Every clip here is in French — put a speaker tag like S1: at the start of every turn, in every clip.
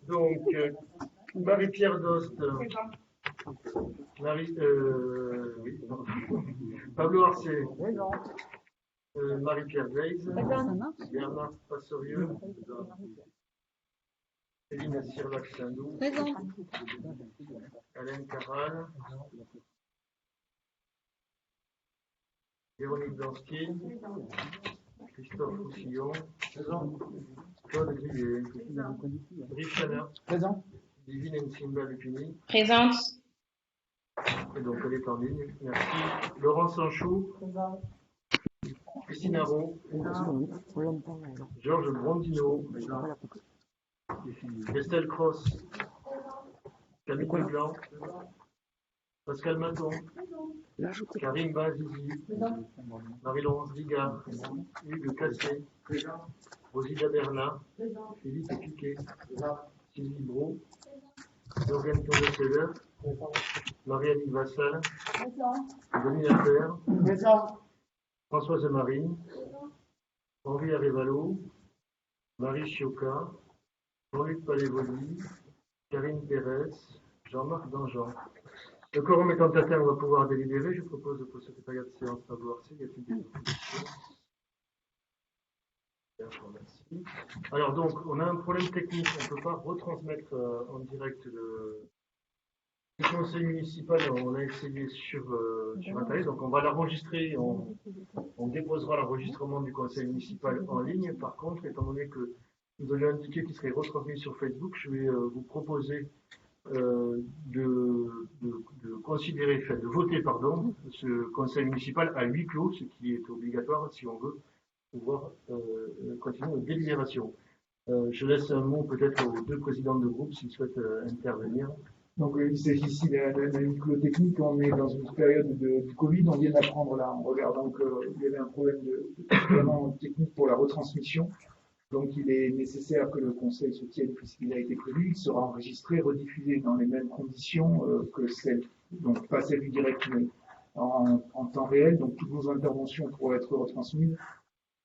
S1: Donc, Marie-Pierre Dost, oui, non. Pablo Arcet, Marie-Pierre Gleise, Bernard Passerieux, Céline Sirlac-Sindou, Alain Caral, Véronique Blansky, Christophe Roussillon, Claude Grillet, Richana, présent, Divine Nsimba Lupini,
S2: présente.
S1: Et donc elle est en ligne, merci. Laurent Sanchou, Christine Arrault, Georges Brondino, Estelle Cross, Camille Leblanc, Pascal Maton, Karim Bazizi, Marie-Laurence Vigard, Hugues Cassé, Rosida Bernat, Philippe Piquet, Sylvie Brault, Morgane Tourneseller, Marie-Annie Vassal, Denis Appert, Françoise Marine, Henri Arévalo, Marie Chioca, Jean-Luc Palévoli, Karine Pérez, Jean-Marc Dangean. Le quorum étant atteint, on va pouvoir délibérer. Je propose au secrétariat de séance Pablo Arcet. Y a-t-il des oppositions? Bien, je vous remercie. Alors donc, on a un problème technique. On ne peut pas retransmettre en direct le conseil municipal. On a essayé sur Internet. Donc on va l'enregistrer. On déposera l'enregistrement du conseil municipal en ligne. Par contre, étant donné que vous avez indiqué qu'il serait retransmis sur Facebook, je vais vous proposer de considérer, de voter, pardon, ce conseil municipal à huis clos, ce qui est obligatoire si on veut pouvoir continuer nos délibérations. Je laisse un mot peut-être aux deux présidents de groupe s'ils souhaitent intervenir.
S3: Donc il s'agit ici d'un huis clos technique. On est dans une période du Covid, on vient d'apprendre là en regardant qu'il y avait un problème vraiment technique pour la retransmission. Donc il est nécessaire que le conseil se tienne puisqu'il a été prévu. Il sera enregistré, rediffusé dans les mêmes conditions que celle, donc pas celle du direct, mais en temps réel. Donc toutes vos interventions pourront être retransmises.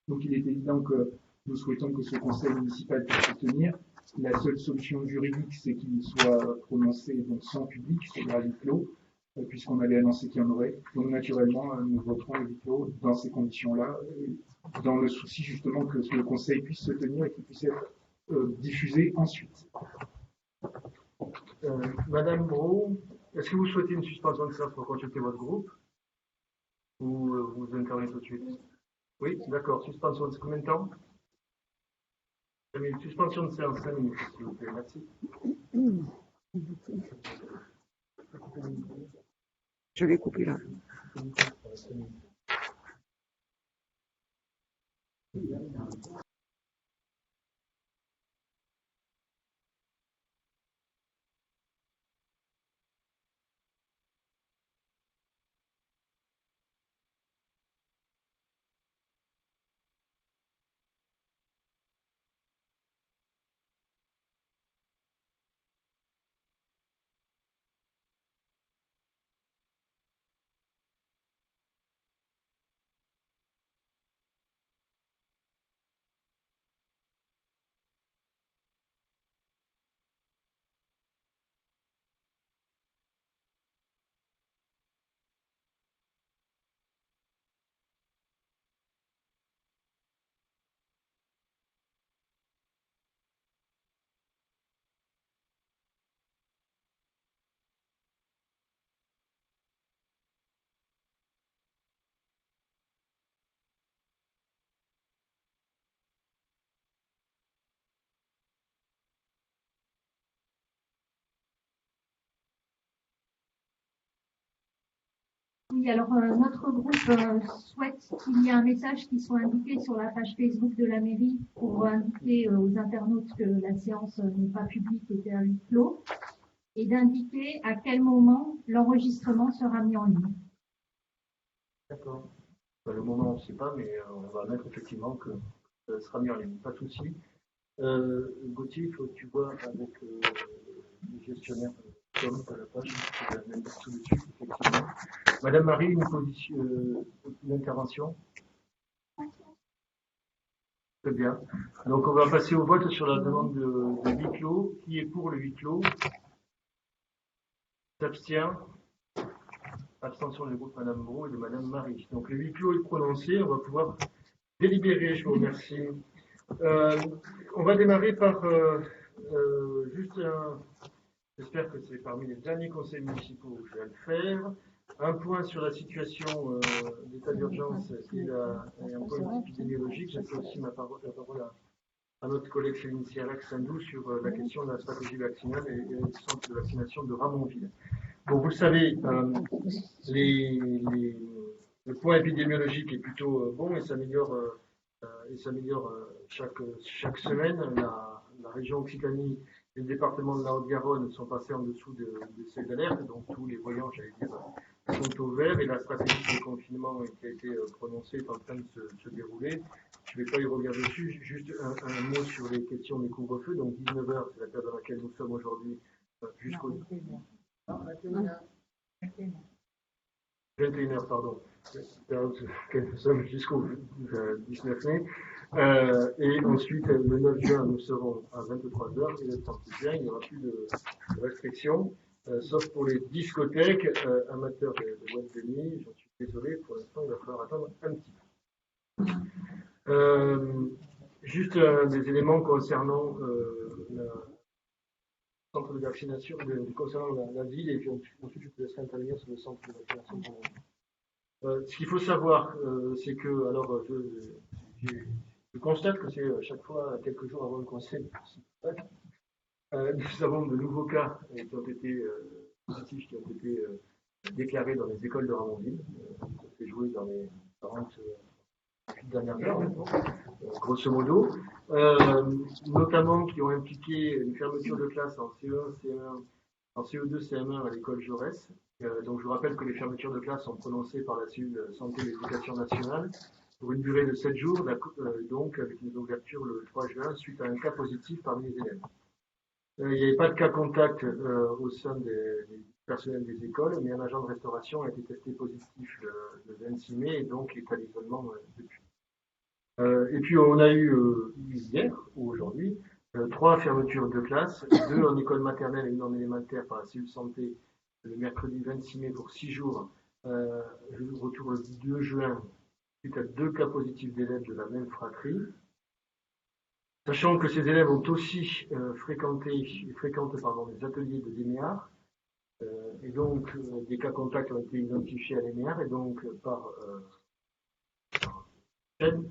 S3: Donc il est évident que nous souhaitons que ce conseil municipal puisse se tenir. La seule solution juridique, c'est qu'il soit prononcé donc sans public, c'est-à-dire à huis clos, puisqu'on avait annoncé qu'il y en aurait. Donc naturellement, nous voterons le huis clos dans ces conditions-là, dans le souci justement que le conseil puisse se tenir et qu'il puisse être diffusé ensuite.
S1: Madame Brault, est-ce que vous souhaitez une suspension de séance pour consulter votre groupe ou vous intervenez tout de suite? Oui, d'accord. Suspension de combien de temps? Suspension de séance 5 minutes, s'il vous plaît. Merci.
S4: Je vais couper là.
S5: Oui, alors notre groupe souhaite qu'il y ait un message qui soit indiqué sur la page Facebook de la mairie pour indiquer aux internautes que la séance n'est pas publique et est à huis clos, et d'indiquer à quel moment l'enregistrement sera mis en ligne.
S1: D'accord. Le moment, on ne sait pas, mais on va mettre effectivement que ça sera mis en ligne. Pas de souci. Gauthier, il faut que tu vois avec le gestionnaire comme à la page, je vais mettre tout de suite, effectivement. Madame Marie, une intervention. Très bien. Donc, on va passer au vote sur la demande de huis clos. Qui est pour le huis clos? S'abstient? Abstention du groupe Madame Brault et de Madame Marie. Donc, le huis clos est prononcé. On va pouvoir délibérer. Je vous remercie. On va démarrer par juste un... J'espère que c'est parmi les derniers conseils municipaux où je vais le faire. Un point sur la situation d'état d'urgence et un point épidémiologique. J'ai fait aussi la parole à notre collègue Céline Sierrac-Sindou sur la question de la stratégie vaccinale et le centre de vaccination de Ramonville. Donc vous le savez, le point épidémiologique est plutôt bon et s'améliore chaque semaine. La région Occitanie et le département de la Haute-Garonne sont passés en dessous de seuil d'alerte, donc tous les voyants, j'allais dire, sont au vert et la stratégie de confinement qui a été prononcée est en train de se dérouler. Je ne vais pas y revenir dessus, juste un mot sur les questions des couvre-feux. Donc 19h, c'est la période dans laquelle nous sommes aujourd'hui, jusqu'au 21h, pardon, nous sommes jusqu'au 19 mai. Et ensuite, le 9 juin, nous serons à 23h et le 30 juin, il n'y aura plus de restrictions. Sauf pour les discothèques amateurs de boîtes de nuit. J'en suis désolé, pour l'instant, il va falloir attendre un petit peu. Juste des éléments concernant le centre de vaccination, concernant la ville, et puis ensuite je te laisserai intervenir sur le centre de vaccination. Ce qu'il faut savoir, c'est que, alors, je constate que c'est chaque fois quelques jours avant le conseil. Nous avons de nouveaux cas qui ont été positifs, qui ont été déclarés dans les écoles de Ramonville. Ça s'est joué dans les 40 dernières heures, grosso modo. Notamment qui ont impliqué une fermeture de classe en CE1, CE1, en CE2, CM1 à l'école Jaurès. Donc je vous rappelle que les fermetures de classe sont prononcées par la cellule Santé et l'Éducation nationale pour une durée de 7 jours, donc avec une ouverture le 3 juin suite à un cas positif parmi les élèves. Il n'y avait pas de cas contact au sein des personnels des écoles, mais un agent de restauration a été testé positif le 26 mai et donc est à l'isolement depuis. Et puis on a eu hier ou aujourd'hui 3 fermetures de classe, 2 en école maternelle et 1 en élémentaire par la cellule santé le mercredi 26 mai pour 6 jours. Je retourne le 2 juin suite à 2 cas positifs d'élèves de la même fratrie. Sachant que ces élèves ont aussi fréquenté les ateliers de l'EMEAR, et donc des cas contacts ont été identifiés à l'EMEAR, et donc par chaîne,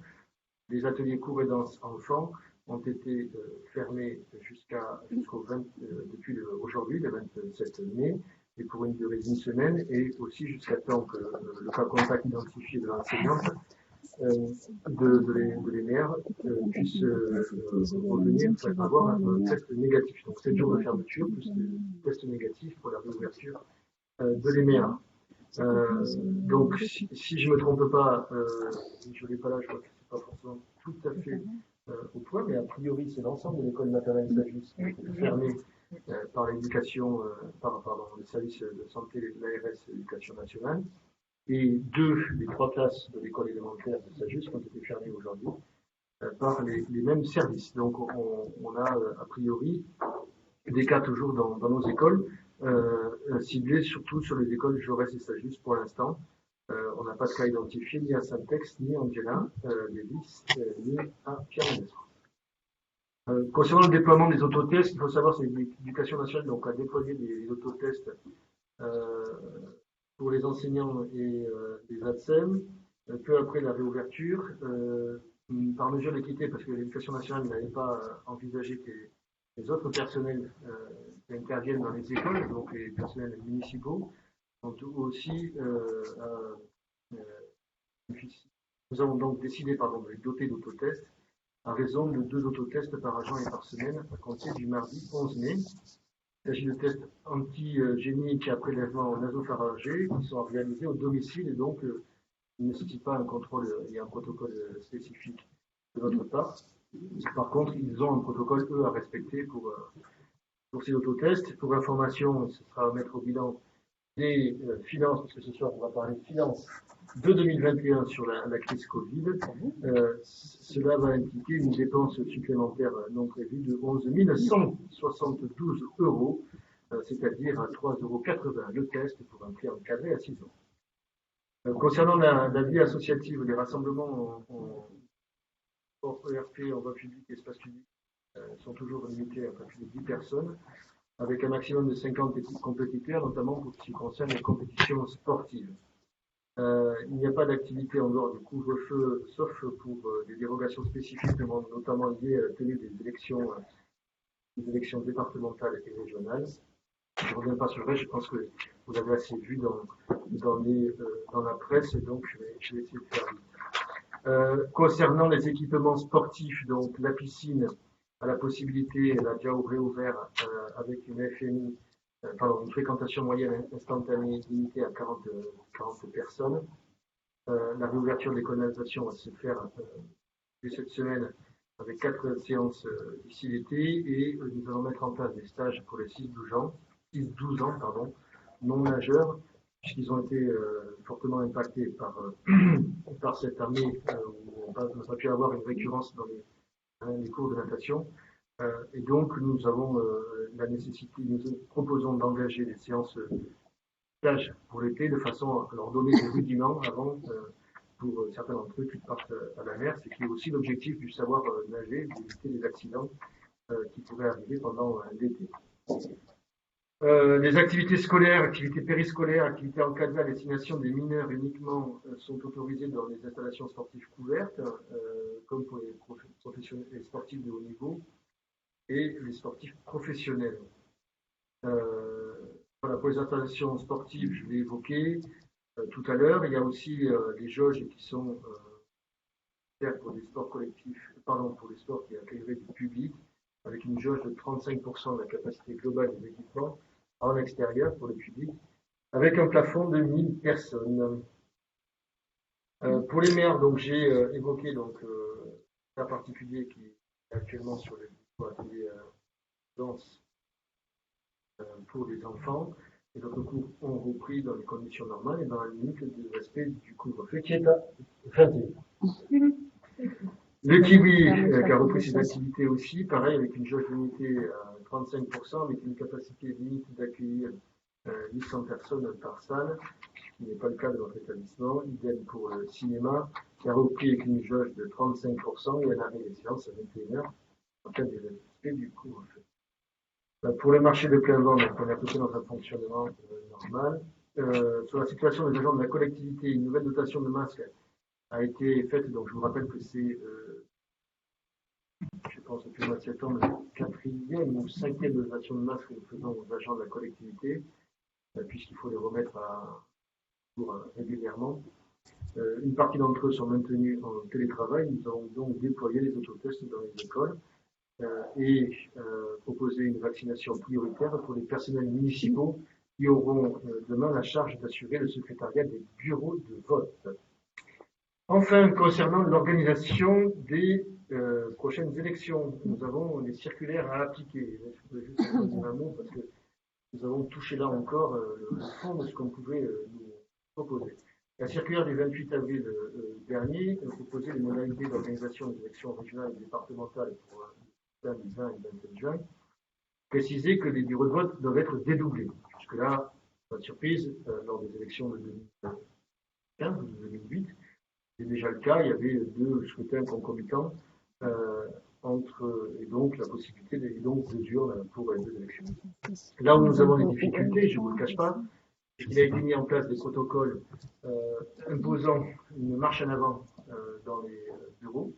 S1: les ateliers cours et danse enfants ont été fermés depuis aujourd'hui, le 27 mai, et pour une durée d'1 semaine, et aussi jusqu'à temps que le cas contact identifié de l'enseignante de l'EMER puisse revenir, avoir un test négatif. Donc 7 jours de fermeture, plus test négatif pour la réouverture de l'EMER. Donc si je ne me trompe pas, je n'ai pas là, je crois que ce n'est pas forcément tout à fait au point, mais a priori c'est l'ensemble de l'école maternelle Sagius qui est fermée par l'éducation, le service de santé de l'ARS et l'éducation nationale. Et 2 des 3 classes de l'école élémentaire de Sagius qui ont été fermées aujourd'hui par les mêmes services. Donc on a a priori des cas toujours dans nos écoles, ciblés surtout sur les écoles Jaurès et Sagius pour l'instant. On n'a pas de cas identifiés ni à Saint-Ex, ni à Angela, Lévis, ni à Pierre-Mendès. Concernant le déploiement des autotests, il faut savoir que l'éducation nationale donc, a déployé des autotests pour les enseignants et les ATSEM, peu après la réouverture, par mesure d'équité, parce que l'éducation nationale n'avait pas envisagé que les autres personnels qui interviennent dans les écoles, donc les personnels municipaux, ont aussi nous avons donc décidé de les doter d'autotests à raison de 2 autotests par agent et par semaine à compter du mardi 11 mai. Il s'agit de tests antigéniques à prélèvement nasopharyngé qui sont réalisés au domicile et donc ils ne nécessitent pas un contrôle et un protocole spécifique de notre part. Par contre, ils ont un protocole, eux, à respecter pour ces autotests. Pour information, ce sera à mettre au bilan des finances, parce que ce soir, on va parler de finances de 2021 sur la crise Covid. cela va impliquer une dépense supplémentaire non prévue de 11 172 €, c'est-à-dire à 3,80 € le test pour un prix encadré à 6 ans. Concernant la vie associative, les rassemblements en ERP, en voie publique, espace public, sont toujours limités à plus de 10 personnes, avec un maximum de 50 équipes compétiteurs, notamment pour ce qui concerne les compétitions sportives. Il n'y a pas d'activité en dehors du couvre-feu, sauf pour des dérogations spécifiques, notamment liées à la tenue des élections départementales et régionales. Je ne reviens pas sur le reste, je pense que vous l'avez assez vu dans la presse, et donc je vais essayer de faire vite. Concernant les équipements sportifs, donc la piscine a la possibilité, elle a déjà réouvert avec une FMI, une fréquentation moyenne instantanée limitée à 40 personnes. La réouverture des canalisations va se faire cette semaine avec 4 séances d'ici l'été, et nous allons mettre en place des stages pour les 6-12 ans, non nageurs, puisqu'ils ont été fortement impactés par cette année où on n'a pas pu avoir une récurrence dans les cours de natation. Et donc, nous avons la nécessité, nous proposons d'engager des séances stage pour l'été de façon à leur donner des rudiments avant, pour certains d'entre eux qui partent à la mer, ce qui est aussi l'objectif du savoir nager, d'éviter les accidents qui pourraient arriver pendant l'été. Les activités scolaires, activités périscolaires, activités encadrées à destination des mineurs uniquement sont autorisées dans les installations sportives couvertes, comme pour les professionnels, les sportifs de haut niveau et les sportifs professionnels. Voilà, pour les installations sportives, je l'ai évoqué tout à l'heure. Il y a aussi les jauges qui sont pour des sports collectifs, pour les sports qui accueilleraient du public, avec une jauge de 35% de la capacité globale des équipements en extérieur pour le public, avec un plafond de 1000 personnes. Pour les maires, donc j'ai évoqué un particulier qui est actuellement sur les ateliers danse pour les enfants, et d'autres cours ont repris dans les conditions normales et dans la limite du respect du couvre-feu qui est à 21. Le Kiwi qui a repris ses activités aussi, pareil, avec une jauge limitée à 35%, avec une capacité limite d'accueillir 800 personnes par salle, ce qui n'est pas le cas de notre établissement. Idem pour le cinéma, qui a repris avec une jauge de 35% et un arrêt des séances à 21h en cas de respect du couvre-feu. Pour le marché de plein vent, on est à peu près dans un fonctionnement normal. Sur la situation des agents de la collectivité, une nouvelle dotation de masques a été faite. Donc je vous rappelle que c'est, je pense depuis le mois de septembre, la 4e ou 5e dotation de masques que nous faisons aux agents de la collectivité, puisqu'il faut les remettre à jour régulièrement. Une partie d'entre eux sont maintenus en télétravail. Nous avons donc déployé les autotests dans les écoles et proposer une vaccination prioritaire pour les personnels municipaux qui auront demain la charge d'assurer le secrétariat des bureaux de vote. Enfin, concernant l'organisation des prochaines élections, nous avons des circulaires à appliquer. Je voudrais juste dire un mot parce que nous avons touché là encore le fond de ce qu'on pouvait nous proposer. La circulaire du 28 avril dernier proposait les modalités d'organisation des élections régionales et départementales pour le 20 et 27 juin, précisait que les bureaux de vote doivent être dédoublés. Jusque-là, pas de surprise, lors des élections de 2015 ou de 2008, c'est déjà le cas, il y avait 2 scrutins concomitants et donc la possibilité de urnes pour les 2 élections. Là où nous avons des difficultés, je ne vous le cache pas, il a été mis en place des protocoles imposant une marche en avant dans les bureaux.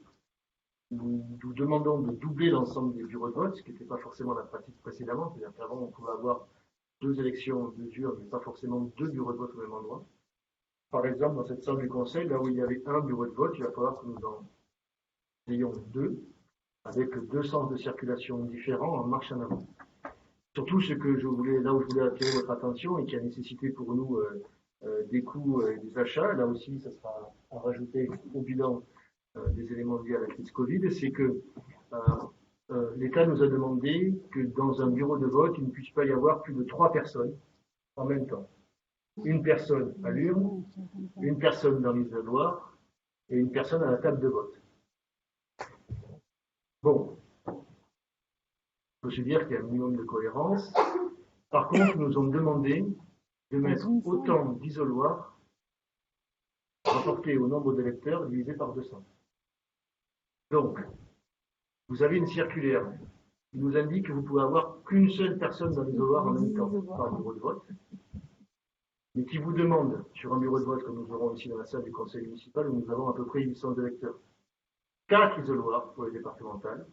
S1: Nous demandons de doubler l'ensemble des bureaux de vote, ce qui n'était pas forcément la pratique précédemment. C'est-à-dire qu'avant, on pouvait avoir 2 élections, 2 urnes, mais pas forcément 2 bureaux de vote au même endroit. Par exemple, dans cette salle du Conseil, là où il y avait un bureau de vote, il va falloir que nous en ayons 2, avec 2 sens de circulation différents en marche en avant. Surtout ce que je voulais attirer votre attention et qui a nécessité pour nous des coûts et des achats, là aussi ça sera à rajouter au bilan des éléments liés à la crise Covid, c'est que l'État nous a demandé que dans un bureau de vote, il ne puisse pas y avoir plus de 3 personnes en même temps. Une personne à l'urne, une personne dans l'isoloir et une personne à la table de vote. Bon, il faut se dire qu'il y a un minimum de cohérence. Par contre, nous ont demandé de mettre autant d'isoloirs rapportés au nombre d'électeurs divisé par 200. Donc, vous avez une circulaire qui nous indique que vous pouvez avoir qu'une seule personne dans l'isoloir en même temps par bureau de vote, mais qui vous demande, sur un bureau de vote comme nous aurons ici dans la salle du conseil municipal, où nous avons à peu près 800 électeurs, 4 isoloirs pour les départementales,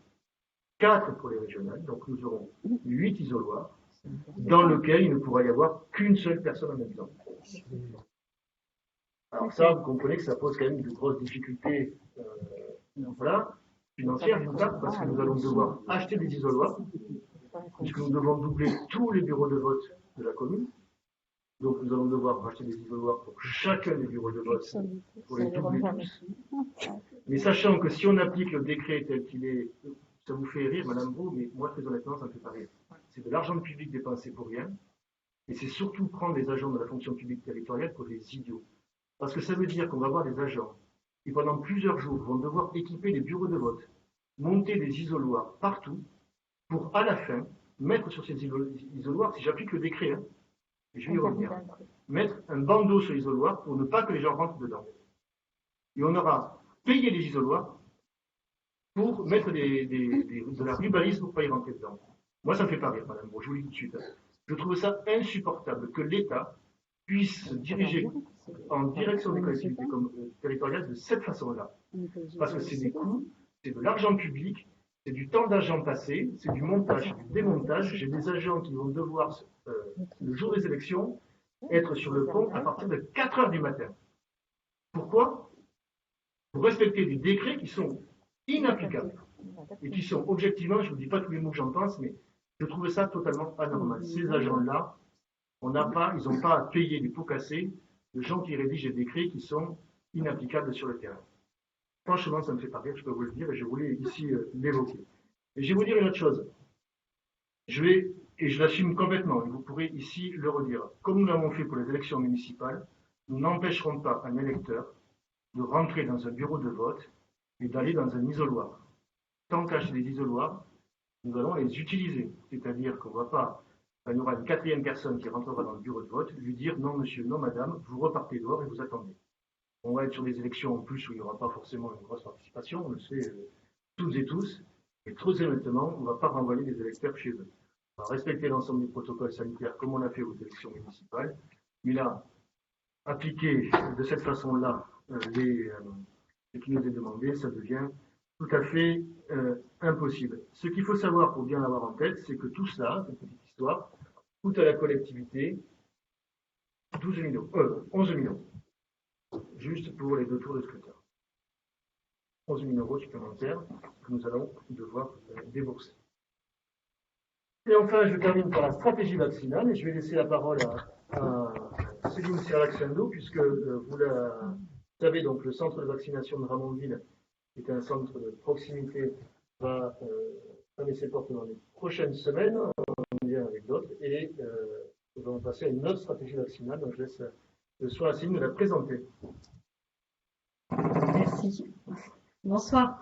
S1: 4 pour les régionales, donc nous aurons 8 isoloirs, dans lesquels il ne pourra y avoir qu'une seule personne en même temps. Alors ça, vous comprenez que ça pose quand même de grosses difficultés financières, tout ça, parce que nous allons devoir acheter des isoloirs, puisque nous devons doubler tous les bureaux de vote de la commune. Donc nous allons devoir acheter des isoloirs pour chacun des bureaux de vote, pour les doubler tous. Mais sachant que si on applique le décret tel qu'il est, ça vous fait rire, Madame Beau, mais moi, très honnêtement, ça ne me fait pas rire. C'est de l'argent public dépensé pour rien, et c'est surtout prendre les agents de la fonction publique territoriale pour des idiots. Parce que ça veut dire qu'on va avoir des agents qui, pendant plusieurs jours, vont devoir équiper les bureaux de vote, monter des isoloirs partout, pour, à la fin, mettre sur ces isoloirs, si j'applique le décret, et je vais y revenir, mettre un bandeau sur l'isoloir pour ne pas que les gens rentrent dedans. Et on aura payé les isoloirs pour mettre de la rubalise pour ne pas y rentrer dedans. Moi, ça ne me fait pas rire, madame. Bon, je vous le dis tout de suite. Je trouve ça insupportable que l'État puisse se diriger en direction des collectivités territoriales de cette façon-là. Parce que c'est des coûts, c'est de l'argent public, c'est du temps d'agent passé, c'est du montage, du démontage. J'ai des agents qui vont devoir, le jour des élections, être sur le pont à partir de 4 heures du matin. Pourquoi? Pour respecter des décrets qui sont inapplicables et qui sont objectivement, je ne vous dis pas tous les mots que j'en pense, mais je trouve ça totalement anormal. Ces agents-là, ils n'ont pas à payer des pots cassés de gens qui rédigent des décrets qui sont inapplicables sur le terrain. Franchement, ça me fait pas rire, je peux vous le dire, et je voulais ici l'évoquer. Et je vais vous dire une autre chose. Et je l'assume complètement, et vous pourrez ici le redire. Comme nous l'avons fait pour les élections municipales, nous n'empêcherons pas un électeur de rentrer dans un bureau de vote et d'aller dans un isoloir. Tant qu'acheter des isoloirs, nous allons les utiliser. C'est-à-dire qu'on ne va pas, il y aura une 4e personne qui rentrera dans le bureau de vote, lui dire non monsieur, non madame, vous repartez dehors et vous attendez. On va être sur des élections en plus où il n'y aura pas forcément une grosse participation, on le sait toutes et tous, et très honnêtement, on ne va pas renvoyer les électeurs chez eux. On va respecter l'ensemble des protocoles sanitaires comme on l'a fait aux élections municipales, mais là, appliquer de cette façon-là ce qui nous est demandé, ça devient tout à fait impossible. Ce qu'il faut savoir pour bien l'avoir en tête, c'est que tout cela, cette petite histoire, coûte à la collectivité 11 millions. Juste pour les 2 tours de scrutin. 11 000 euros supplémentaires que nous allons devoir débourser. Et enfin, je termine par la stratégie vaccinale et je vais laisser la parole à Céline Serlac-Sando, puisque vous la savez, donc le centre de vaccination de Ramonville est un centre de proximité, va fermer ses portes dans les prochaines semaines, en lien avec d'autres, et nous allons passer à une autre stratégie vaccinale, donc je laisse le soin à Céline de la présenter.
S2: Merci. Bonsoir.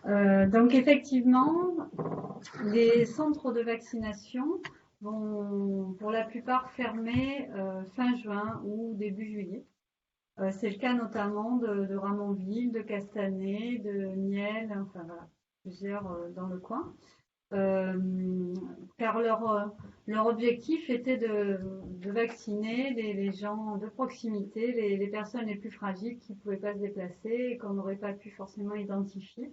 S2: Donc effectivement, les centres de vaccination vont pour la plupart fermer fin juin ou début juillet. C'est le cas notamment de Ramonville, de Castanet, de Niel, enfin voilà, plusieurs dans le coin. Car leur objectif était de vacciner les gens de proximité, les personnes les plus fragiles qui ne pouvaient pas se déplacer et qu'on n'aurait pas pu forcément identifier.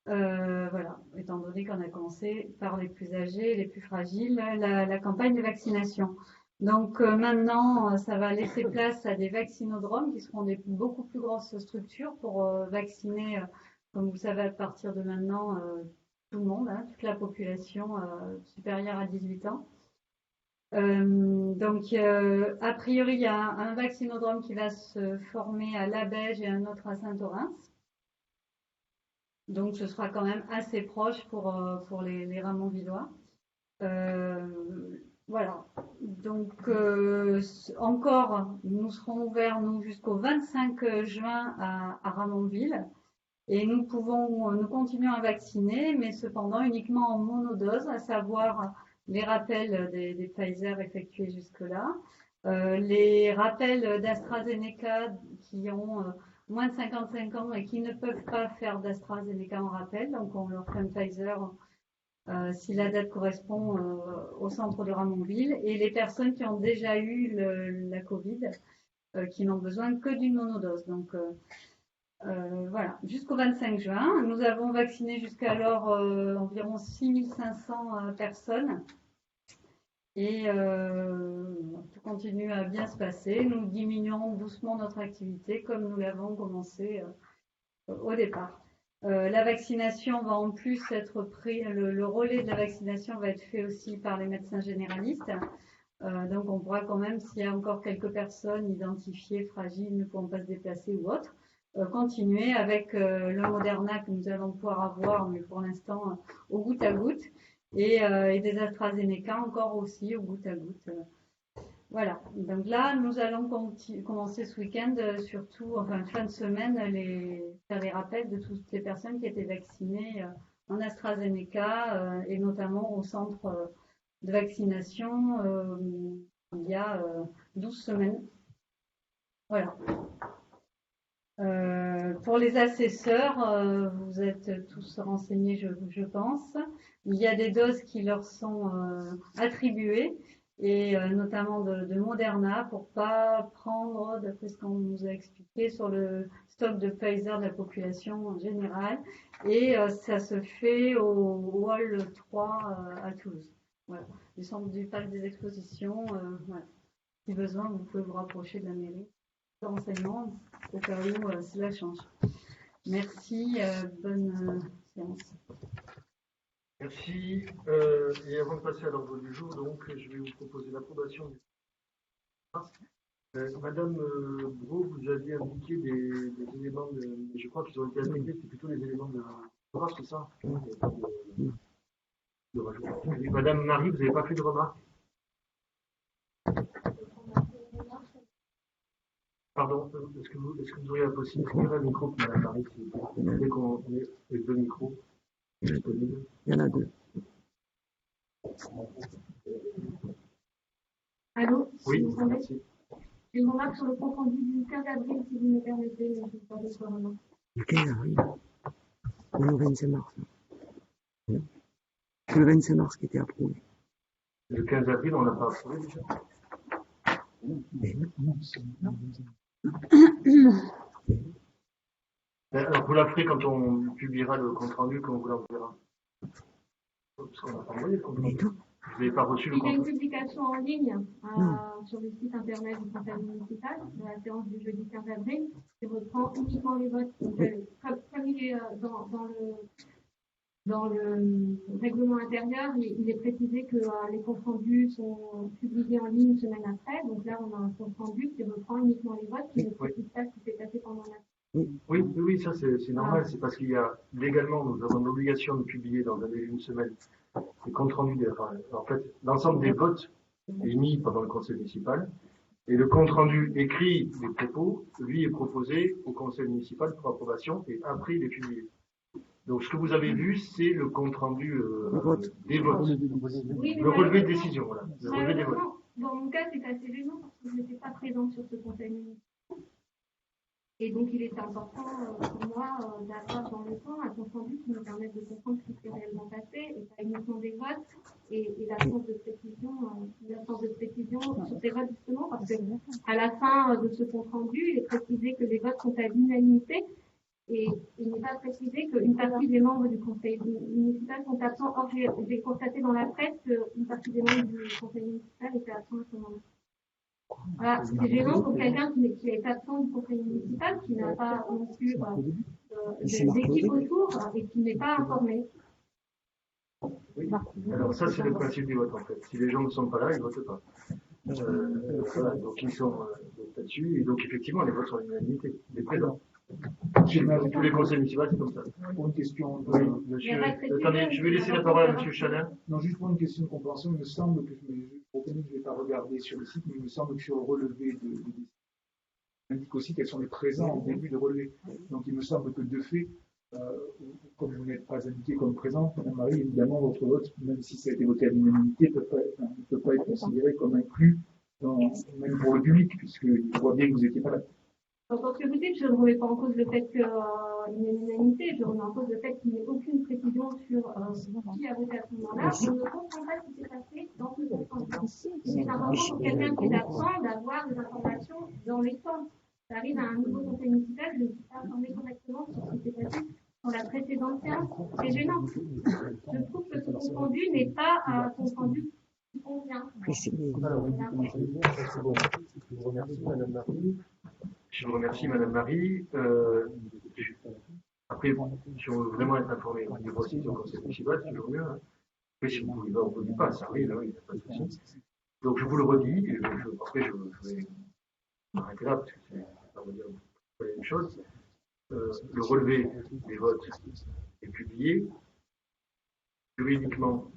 S2: Voilà, étant donné qu'on a commencé par les plus âgés, les plus fragiles, la campagne de vaccination. Donc maintenant, ça va laisser place à des vaccinodromes qui seront des beaucoup plus grosses structures pour vacciner, comme vous savez, à partir de maintenant, tout le monde, toute la population supérieure à 18 ans. Donc, a priori, il y a un vaccinodrome qui va se former à Labège et un autre à Saint-Orens. Donc, ce sera quand même assez proche pour les Ramonvillois. Voilà. Donc, encore, nous serons ouverts, nous, jusqu'au 25 juin à Ramonville. Et nous continuons à vacciner, mais cependant uniquement en monodose, à savoir les rappels des Pfizer effectués jusque-là, les rappels d'AstraZeneca qui ont moins de 55 ans et qui ne peuvent pas faire d'AstraZeneca en rappel, donc on leur fait un Pfizer si la date correspond au centre de Ramonville, et les personnes qui ont déjà eu la Covid, qui n'ont besoin que d'une monodose. Donc voilà, jusqu'au 25 juin, nous avons vacciné jusqu'alors environ 6500 personnes et tout continue à bien se passer. Nous diminuons doucement notre activité comme nous l'avons commencé au départ. La vaccination va en plus être pris, le relais de la vaccination va être fait aussi par les médecins généralistes. Donc on pourra quand même, s'il y a encore quelques personnes identifiées fragiles ne pouvant pas se déplacer ou autres, continuer avec le Moderna que nous allons pouvoir avoir, mais pour l'instant au goutte à goutte, et des AstraZeneca encore aussi au goutte à goutte. Voilà, donc là nous allons commencer ce week-end, surtout, enfin fin de semaine, faire les rappels de toutes les personnes qui étaient vaccinées en AstraZeneca et notamment au centre de vaccination il y a 12 semaines. Voilà. Pour les assesseurs, vous êtes tous renseignés, je pense. Il y a des doses qui leur sont attribuées, et notamment de Moderna, pour pas prendre, d'après ce qu'on nous a expliqué, sur le stock de Pfizer de la population en général. Et ça se fait au Hall 3 à Toulouse. Voilà. Du centre du parc des expositions. Voilà. Si besoin, vous pouvez vous rapprocher de la mairie. Renseignements au cas où cela change. Merci, bonne séance.
S1: Merci. Et avant de passer à l'ordre du jour, donc, je vais vous proposer l'approbation du Madame Brault, vous aviez indiqué des éléments je crois qu'ils ont été indiqués, c'est plutôt les éléments de remarque, c'est ça? Et Madame Marie, vous n'avez pas fait de remarque? Pardon, est-ce que vous auriez la possibilité de le micro pour Madame Marie, s'il vous plaît, dès qu'on est les deux micros disponibles?
S4: Il y en a deux.
S5: Allô?
S1: Oui,
S5: vous
S1: merci.
S5: J'ai une remarque sur le compte rendu du 15 avril, si vous me permettez, mais je ne sais pas d'autres remarques.
S4: Le 15 avril. Ou le 25 mars. C'est le 25 mars qui était approuvé.
S1: Le 15 avril, on l'a pas approuvé déjà?
S4: Mais non,
S1: Alors, vous la ferez quand on publiera le compte rendu, quand on vous l'enverra. Parce qu'on n'a pas envoyé le compte rendu. Vous n'avez pas reçu le
S5: Il y a
S1: compte
S5: une
S1: rendu.
S5: publication en ligne sur le site internet du conseil municipal de la séance du jeudi 15 avril qui reprend uniquement les votes. Donc, comme il est dans le règlement intérieur, il est précisé que les comptes rendus sont publiés en ligne une semaine après. Donc là, on a un compte rendu qui reprend uniquement les votes, qui ne précise pas ce qui s'est passé pendant la.
S1: Oui, ça c'est normal. C'est parce qu'il y a légalement, nous avons l'obligation de publier dans un délai d'une semaine les comptes rendus. En fait, l'ensemble des votes émis pendant le conseil municipal. Et le compte rendu écrit des propos, lui, est proposé au conseil municipal pour approbation et après il est publié. Donc ce que vous avez vu, c'est le compte rendu des votes.
S5: Oui,
S1: le relevé de décision, voilà. Le relevé des votes.
S5: Dans mon cas, c'est assez gênant parce que je n'étais pas présente sur ce conseil municipal. Et donc, il était important pour moi d'avoir dans le temps un compte rendu qui me permette de comprendre ce qui s'est réellement passé et pas uniquement des votes et l'absence de précision sur ces votes justement parce que à la fin de ce compte rendu, il est précisé que les votes sont à l'unanimité et il n'est pas précisé qu'une partie des membres du conseil municipal sont absents. Or, j'ai constaté dans la presse qu'une partie des membres du conseil municipal étaient absents à ce moment-là. Voilà, c'est gênant pour quelqu'un qui est absent du conseil municipal, qui n'a pas non plus d'équipe autour et qui n'est pas informé.
S1: Oui. Alors ça, c'est le principe du vote en fait. Si les gens ne sont pas là, ils ne votent pas. Voilà, donc ils sont là-dessus. Et donc effectivement, les votes sont à l'unanimité. Les présents. Tous les conseils municipaux, c'est comme ça.
S3: Pour une question.
S1: Oui, monsieur. Attendez, je vais laisser la parole à monsieur Chalin.
S3: Non, juste pour une question de compréhension, il me semble que, je ne vais pas regarder sur le site, mais il me semble que sur le relevé il indique aussi quels sont les présents au début de relevé. Donc il me semble que de fait, Comme vous n'êtes pas indiqué comme présente, Madame Marie, évidemment, votre vote, même si ça a été voté à l'unanimité, ne peut pas être considéré comme inclus, même pour le public, puisqu'il voit bien que vous n'étiez pas là.
S5: Dans ce que vous dites, je ne remets pas en cause le fait qu'il y ait une unanimité, je remets en cause le fait qu'il n'y ait aucune précision sur qui a voté à ce moment-là. Je ne comprends pas ce qui s'est passé dans ce compte-rendu. C'est important pour quelqu'un qui est absent d'avoir des informations dans les temps. Ça arrive à un nouveau conseil municipal, je ne suis pas informée correctement sur ce qui s'est passé dans la précédente séance. C'est gênant. Je trouve que ce compte-rendu n'est pas un compte-rendu qui convient.
S1: Alors, je vous remercie, Madame Marie. Je vous remercie, Madame Marie. Après, si on veut vraiment être informé au niveau aussi du conseil municipal, c'est toujours mieux. Hein. Mais si vous ne pouvez pas, on ne vous dit pas, ça arrive, hein, il n'y a pas de souci. Donc, je vous le redis, et après, je vais m'arrêter là, parce que c'est pas vous dire la même chose. Le relevé des votes est publié. Juridiquement,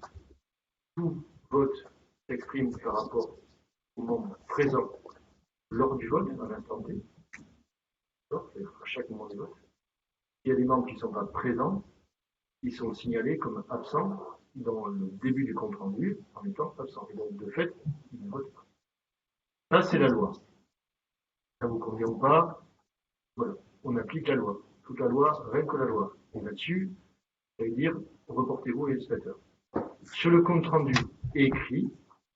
S1: tout vote s'exprime par rapport au membre présent lors du vote, à l'instant T. C'est-à-dire à chaque moment du vote. Il y a des membres qui ne sont pas présents, ils sont signalés comme absents dans le début du compte rendu, en étant absents. Et donc, de fait, ils ne votent pas. Ça, c'est la loi. Ça ne vous convient pas, voilà, on applique la loi. Toute la loi, rien que la loi. Et là-dessus, ça veut dire, reportez-vous, législateurs. Sur le compte rendu écrit,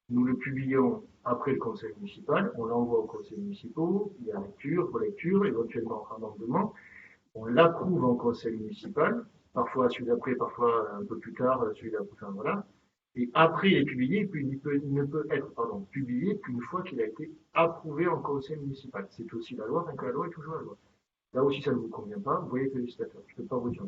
S1: nous le publions après le conseil municipal, on l'envoie au conseil municipal, il y a lecture, relecture, éventuellement amendement. On l'approuve en conseil municipal, parfois celui d'après, parfois un peu plus tard, celui d'après, enfin voilà. Et après, il est publié, puis il ne peut être publié qu'une fois qu'il a été approuvé en conseil municipal. C'est aussi la loi, que la loi est toujours la loi. Là aussi, ça ne vous convient pas, vous voyez que le législateur, je ne peux pas vous dire.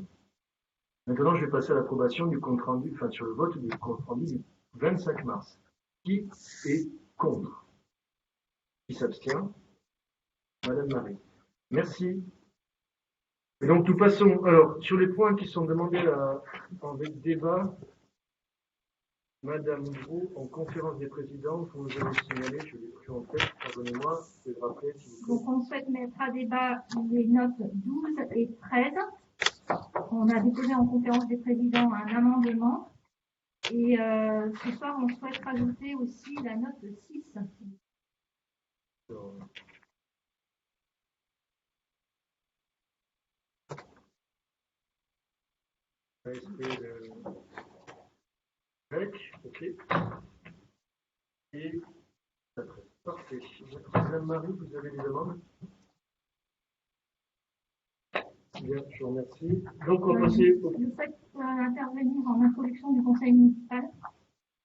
S1: Maintenant, je vais passer à l'approbation du compte rendu, enfin sur le vote du compte rendu du 25 mars. Qui est contre? Qui s'abstient? Madame Marie. Merci. Et donc, nous passons, alors, sur les points qui sont demandés en débat, Madame Gros, en conférence des présidents, vous nous avez signalé, je l'ai pris en tête, pardonnez-moi, je vais le rappeler, s'il vous plaît.
S5: Donc, on souhaite mettre à débat les notes 12 et 13. On a déposé en conférence des présidents un amendement. Et ce soir, on souhaite rajouter aussi la note 6.
S1: Ok. Et après, parfait. Madame Marie, vous avez des demandes? Bien, je vous remercie. Donc, on va passer au...
S5: Je souhaite intervenir en introduction du conseil municipal.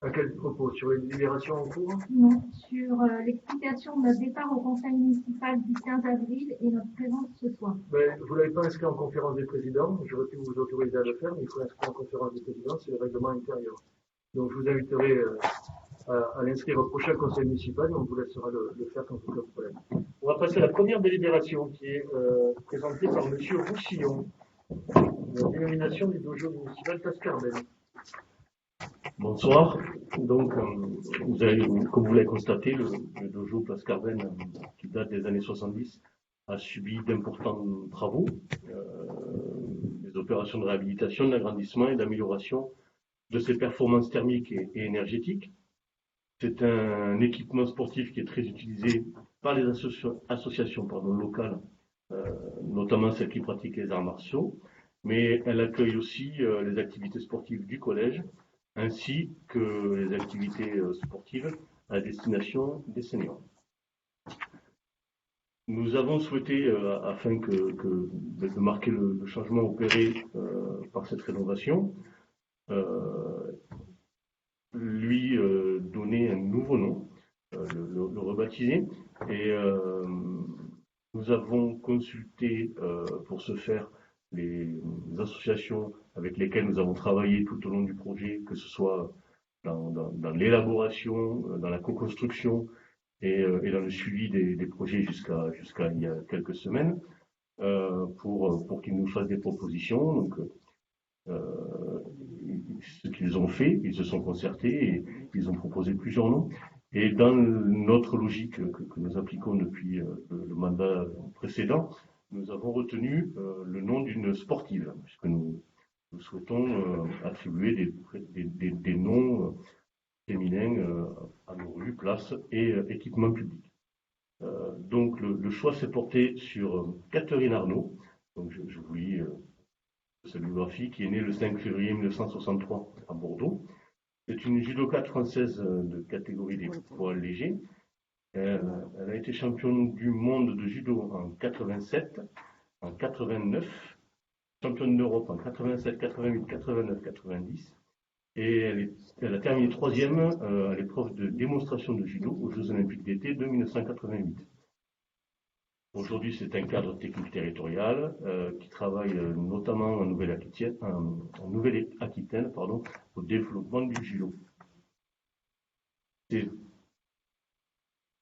S1: À quel propos? Sur les délibérations en cours?
S5: Non, sur l'explication de notre départ au conseil municipal du 15 avril et notre présence ce soir.
S1: Ben, vous ne l'avez pas inscrit en conférence des présidents. J'aurais pu vous autoriser à le faire, mais il faut l'inscrire en conférence des présidents. C'est le règlement intérieur. Donc, je vous inviterai à l'inscrire au prochain conseil municipal et on vous laissera le faire sans aucun problème. On va passer à la première délibération qui est présentée par M. Roussillon. La dénomination du dojo municipal Tascarbel.
S6: Bonsoir. Donc, comme vous l'avez constaté, le dojo Place Carven, qui date des années 70, a subi d'importants travaux, des opérations de réhabilitation, d'agrandissement et d'amélioration de ses performances thermiques et énergétiques. C'est un équipement sportif qui est très utilisé par les associations locales, notamment celles qui pratiquent les arts martiaux, mais elle accueille aussi les activités sportives du collège, ainsi que les activités sportives à destination des seniors. Nous avons souhaité, afin de marquer le changement opéré par cette rénovation, lui donner un nouveau nom, le rebaptiser, et nous avons consulté pour ce faire les associations avec lesquelles nous avons travaillé tout au long du projet, que ce soit dans l'élaboration, dans la co-construction et dans le suivi des projets jusqu'à il y a quelques semaines, pour qu'ils nous fassent des propositions. Donc, ce qu'ils ont fait, ils se sont concertés et ils ont proposé plusieurs noms. Et dans notre logique que nous appliquons depuis le mandat précédent, nous avons retenu le nom d'une sportive, puisque nous souhaitons attribuer des noms féminins à nos rues, places et équipements publics. Donc le choix s'est porté sur Catherine Arnaud, donc je vous lis sa biographie, qui est née le 5 février 1963 à Bordeaux. C'est une judokate française de catégorie des poids légers. Elle a été championne du monde de judo en 87, en 89, championne d'Europe en 87, 88, 89, 90. Et elle a terminé 3e à l'épreuve de démonstration de judo aux Jeux Olympiques d'été de 1988. Aujourd'hui, c'est un cadre technique territorial qui travaille notamment en Nouvelle-Aquitaine, au développement du judo. C'est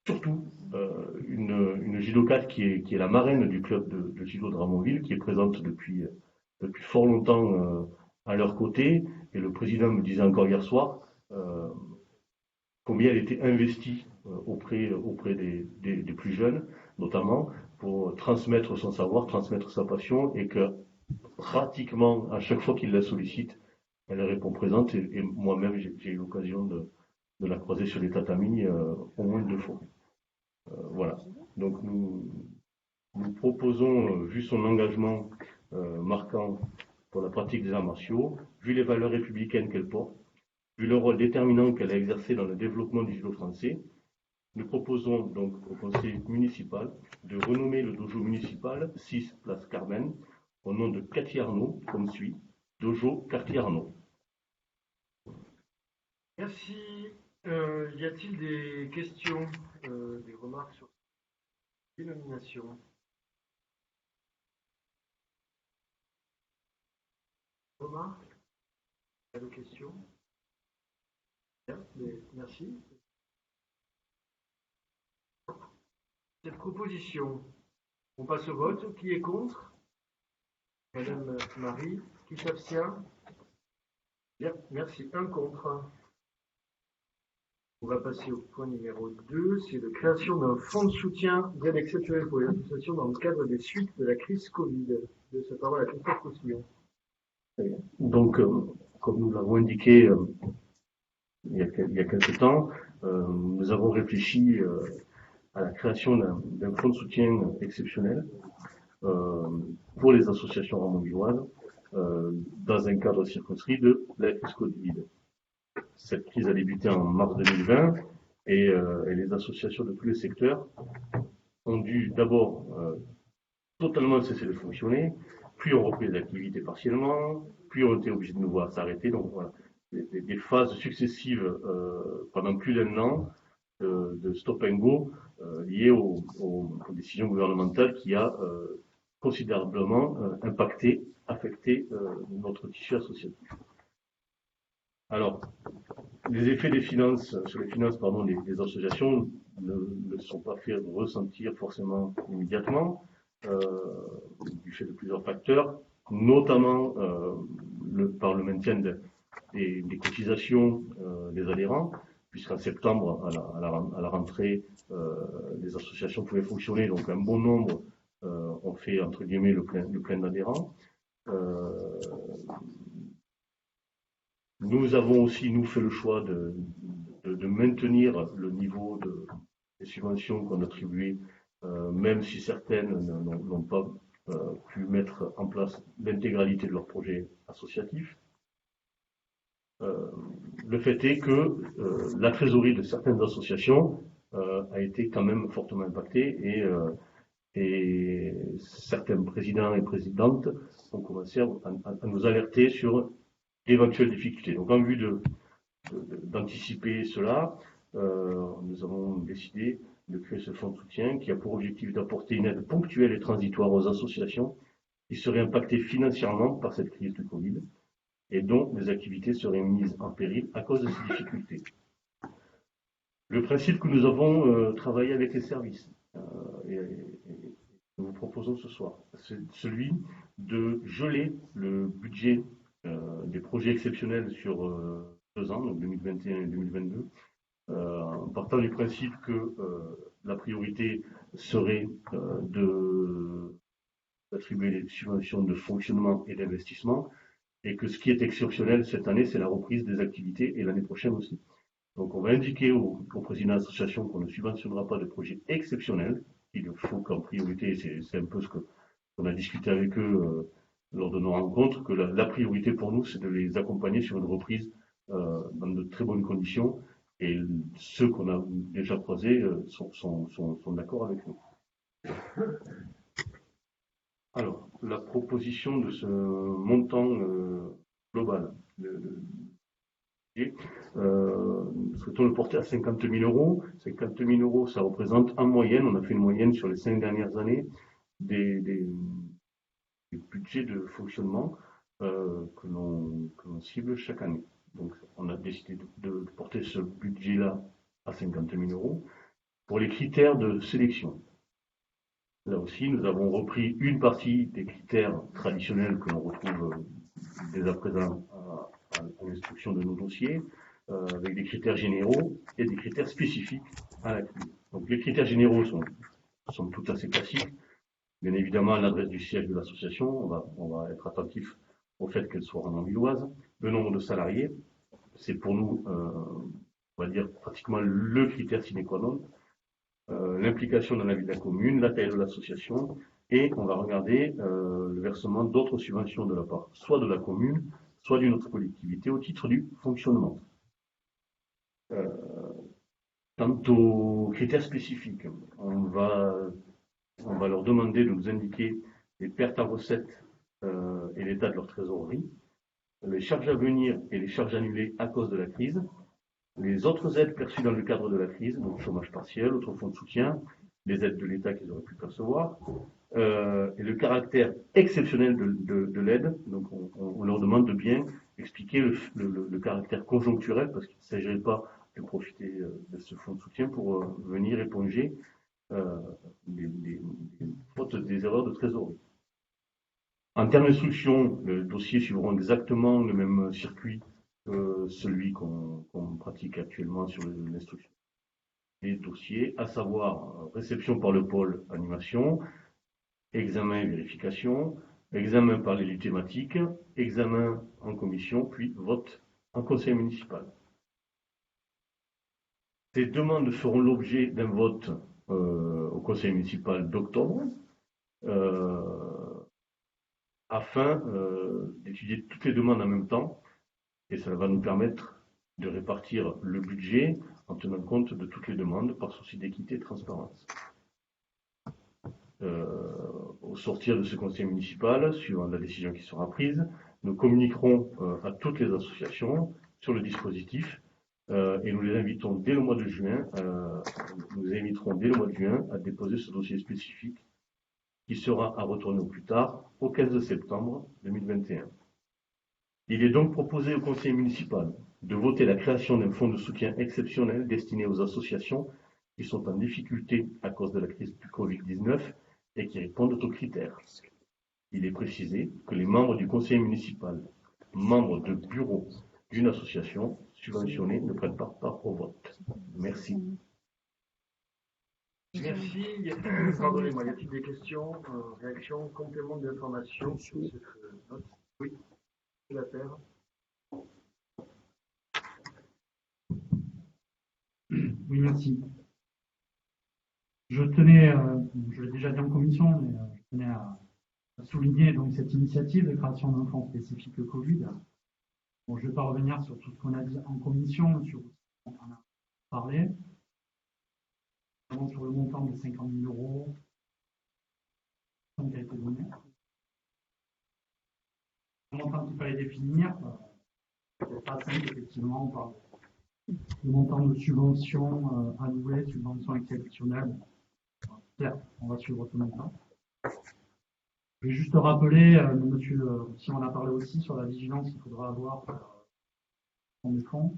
S6: surtout une judokate qui est la marraine du club de judo de Ramonville, qui est présente depuis fort longtemps à leur côté. Et le président me disait encore hier soir combien elle était investie auprès des plus jeunes, notamment pour transmettre son savoir, transmettre sa passion, et que pratiquement à chaque fois qu'il la sollicite, elle répond présente. Et moi-même, j'ai eu l'occasion de la croiser sur les tatamis au moins 2 fois. Voilà. Donc nous proposons, vu son engagement marquant pour la pratique des arts martiaux, vu les valeurs républicaines qu'elle porte, vu le rôle déterminant qu'elle a exercé dans le développement du judo français, nous proposons donc au conseil municipal de renommer le dojo municipal 6 place Carmen au nom de Cathy Arnaud, comme suit, dojo Cathy Arnaud.
S1: Merci. Y a-t-il des questions, des remarques sur cette dénomination? Remarques? Pas de questions? Bien, merci. Cette proposition, on passe au vote. Qui est contre? Madame Marie. Qui s'abstient? Bien, merci. Un contre. On va passer au point numéro 2, c'est la création d'un fonds de soutien d'aide exceptionnelle pour les associations dans le cadre des suites de la crise Covid. De cette parole à Christophe Roussillon.
S6: Donc, comme nous l'avons indiqué il y a quelques temps, nous avons réfléchi à la création d'un fonds de soutien exceptionnel pour les associations ramonvilloises dans un cadre circonscrit de la crise Covid. Cette crise a débuté en mars 2020 et les associations de tous les secteurs ont dû d'abord totalement cesser de fonctionner, puis ont repris les activités partiellement, puis ont été obligés de nouveau à s'arrêter. Donc voilà, des phases successives pendant plus d'1 an de stop and go liées aux décisions gouvernementales qui a considérablement affecté notre tissu associatif. Alors, les effets sur les finances des associations ne sont pas fait ressentir forcément immédiatement, du fait de plusieurs facteurs, notamment par le maintien des cotisations des adhérents, puisqu'en septembre, à la rentrée, les associations pouvaient fonctionner, donc un bon nombre ont fait, entre guillemets, le plein d'adhérents. Nous avons aussi, fait le choix de maintenir le niveau des subventions qu'on attribuait, même si certaines n'ont pas pu mettre en place l'intégralité de leur projet associatif. Le fait est que la trésorerie de certaines associations a été quand même fortement impactée et certains présidents et présidentes ont commencé à nous alerter sur d'éventuelles difficultés. Donc, en vue d'anticiper cela, nous avons décidé de créer ce fonds de soutien qui a pour objectif d'apporter une aide ponctuelle et transitoire aux associations qui seraient impactées financièrement par cette crise du Covid et dont les activités seraient mises en péril à cause de ces difficultés. Le principe que nous avons travaillé avec les services et nous vous proposons ce soir, c'est celui de geler le budget des projets exceptionnels sur 2 ans, donc 2021 et 2022, en partant du principe que la priorité serait de d'attribuer les subventions de fonctionnement et d'investissement, et que ce qui est exceptionnel cette année, c'est la reprise des activités, et l'année prochaine aussi. Donc on va indiquer au président de l'association qu'on ne subventionnera pas de projets exceptionnels. Il faut qu'en priorité, c'est un peu ce qu'on a discuté avec eux lors de nos rencontres, que la priorité pour nous, c'est de les accompagner sur une reprise dans de très bonnes conditions. Et ceux qu'on a déjà croisés sont d'accord avec nous. Alors, la proposition de ce montant global souhaitons le porter à 50 000 euros. 50 000 euros, ça représente en moyenne, on a fait une moyenne sur les 5 dernières années, des budgets de fonctionnement que l'on cible chaque année. Donc, on a décidé de porter ce budget-là à 50 000 euros. Pour les critères de sélection, là aussi, nous avons repris une partie des critères traditionnels que l'on retrouve dès à présent à l'instruction de nos dossiers, avec des critères généraux et des critères spécifiques à la crise. Donc les critères généraux sont tout assez classiques. Bien évidemment, l'adresse du siège de l'association, on va être attentif au fait qu'elle soit en Ambilloise. Le nombre de salariés, c'est pour nous, on va dire, pratiquement le critère sine qua non. L'implication dans la vie de la commune, la taille de l'association, et on va regarder le versement d'autres subventions de la part, soit de la commune, soit d'une autre collectivité au titre du fonctionnement. Quant aux critères spécifiques, on va leur demander de nous indiquer les pertes en recettes et l'état de leur trésorerie, les charges à venir et les charges annulées à cause de la crise, les autres aides perçues dans le cadre de la crise, donc chômage partiel, autres fonds de soutien, les aides de l'État qu'ils auraient pu percevoir, et le caractère exceptionnel de l'aide. Donc on leur demande de bien expliquer le caractère conjoncturel, parce qu'il ne s'agirait pas de profiter de ce fonds de soutien pour venir éponger les fautes des erreurs de trésorerie. En termes d'instruction, le dossier suivront exactement le même circuit que celui qu'on pratique actuellement sur l'instruction des dossiers, à savoir réception par le pôle animation, examen et vérification, examen par l'élu thématique, examen en commission, puis vote en conseil municipal. Ces demandes feront l'objet d'un vote au conseil municipal d'octobre, afin d'étudier toutes les demandes en même temps, et ça va nous permettre de répartir le budget en tenant compte de toutes les demandes par souci d'équité et de transparence. Au sortir de ce conseil municipal, suivant la décision qui sera prise, nous communiquerons à toutes les associations sur le dispositif et nous les invitons dès le mois de juin, à déposer ce dossier spécifique qui sera à retourner au plus tard au 15 septembre 2021. Il est donc proposé au conseil municipal de voter la création d'un fonds de soutien exceptionnel destiné aux associations qui sont en difficulté à cause de la crise du Covid-19 et qui répondent aux critères. Il est précisé que les membres du conseil municipal, membres de bureau d'une association subventionnée, ne prennent pas part au vote. Merci.
S1: Merci. Pardonnez-moi, y a-t-il des questions, réactions, compléments d'informations sur cette note? Oui, la terre.
S7: Oui, merci. Je tenais, je l'ai déjà dit en commission, mais je tenais à souligner donc cette initiative de création d'un fonds spécifique Covid. Bon, je ne vais pas revenir sur tout ce qu'on a dit en commission, sur ce qu'on a parlé, notamment sur le montant de 50 000 euros qui a été donné. Le montant qu'il fallait définir, c'est pas simple, effectivement, on parle de montant de subvention allouée, subvention exceptionnelle. Certes, on va suivre tout le montant. Je vais juste rappeler, monsieur, si on a parlé aussi sur la vigilance qu'il faudra avoir sur les fonds,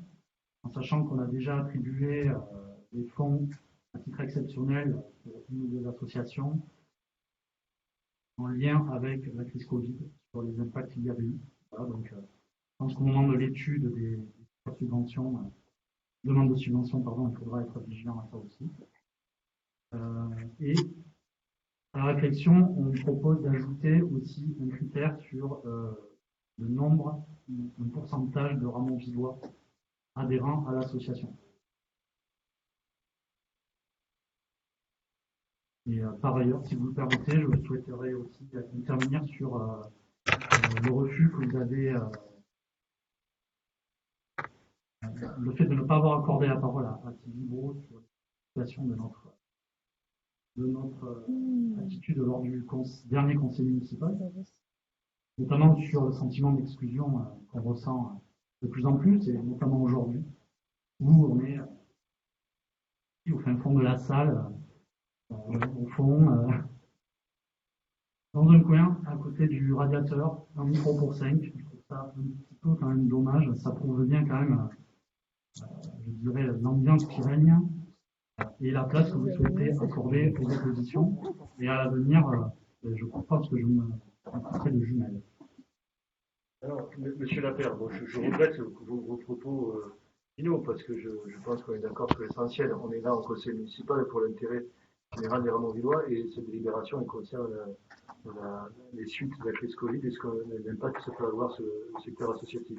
S7: en sachant qu'on a déjà attribué des fonds à titre exceptionnel pour une des associations en lien avec la crise Covid, sur les impacts qu'il y avait eu. Voilà, donc, je pense qu'au moment de l'étude des subventions, demande de subvention, pardon, il faudra être vigilant à ça aussi. Et À la réflexion, on propose d'ajouter aussi un critère sur le nombre, un pourcentage de Ramonvillois adhérents à l'association. Et par ailleurs, si vous le permettez, je souhaiterais aussi intervenir sur le refus que vous avez, le fait de ne pas avoir accordé la parole à Sylvie Brault sur la situation de notre attitude lors du dernier conseil municipal, notamment sur le sentiment d'exclusion qu'on ressent de plus en plus, et notamment aujourd'hui, où on est au fin fond de la salle, au fond, dans un coin, à côté du radiateur, un micro pour 5. Je trouve ça un petit peu quand même dommage. Ça prouve bien quand même, je dirais, l'ambiance qui règne et la place que vous souhaitez accorder aux oppositions. Et à l'avenir, je pense que je me ferai de jumelles.
S1: Alors, Monsieur Lapère, bon, je regrette vos propos finaux, parce que je pense qu'on est d'accord sur l'essentiel. On est là en conseil municipal pour l'intérêt général des Ramonvillois, et cette délibération elle concerne les suites de la crise Covid et l'impact que ça peut avoir sur le secteur associatif.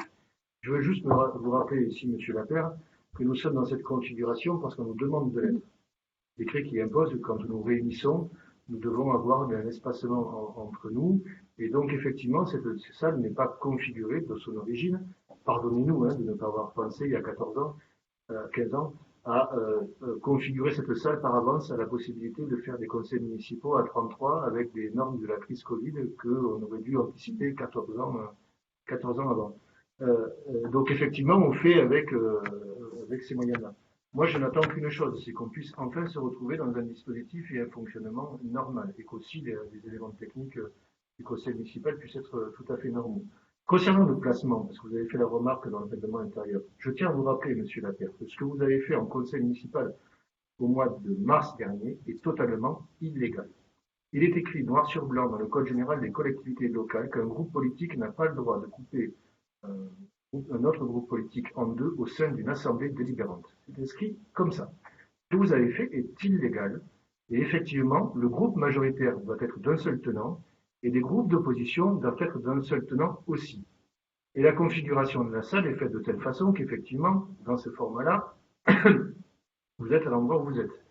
S1: Je veux juste vous rappeler ici, Monsieur Lapère, que nous sommes dans cette configuration parce qu'on nous demande de l'être. Décret qui impose que quand nous réunissons, nous devons avoir un espacement entre nous. Et donc, effectivement, cette salle n'est pas configurée de son origine. Pardonnez-nous de ne pas avoir pensé il y a 15 ans, à configurer cette salle par avance à la possibilité de faire des conseils municipaux à 33 avec des normes de la crise Covid qu'on aurait dû anticiper 14 ans avant. Donc, effectivement, on fait avec ces moyens-là. Moi, je n'attends qu'une chose, c'est qu'on puisse enfin se retrouver dans un dispositif et un fonctionnement normal, et qu'aussi les éléments techniques du conseil municipal puissent être tout à fait normaux. Concernant le placement, parce que vous avez fait la remarque dans le règlement intérieur, je tiens à vous rappeler, Monsieur Lapère, que ce que vous avez fait en conseil municipal au mois de mars dernier est totalement illégal. Il est écrit noir sur blanc dans le Code général des collectivités locales qu'un groupe politique n'a pas le droit de couper un autre groupe politique en deux au sein d'une assemblée délibérante. C'est inscrit comme ça. Ce que vous avez fait est illégal, et effectivement, le groupe majoritaire doit être d'un seul tenant, et des groupes d'opposition doivent être d'un seul tenant aussi. Et la configuration de la salle est faite de telle façon qu'effectivement, dans ce format-là, vous êtes à l'endroit où vous êtes.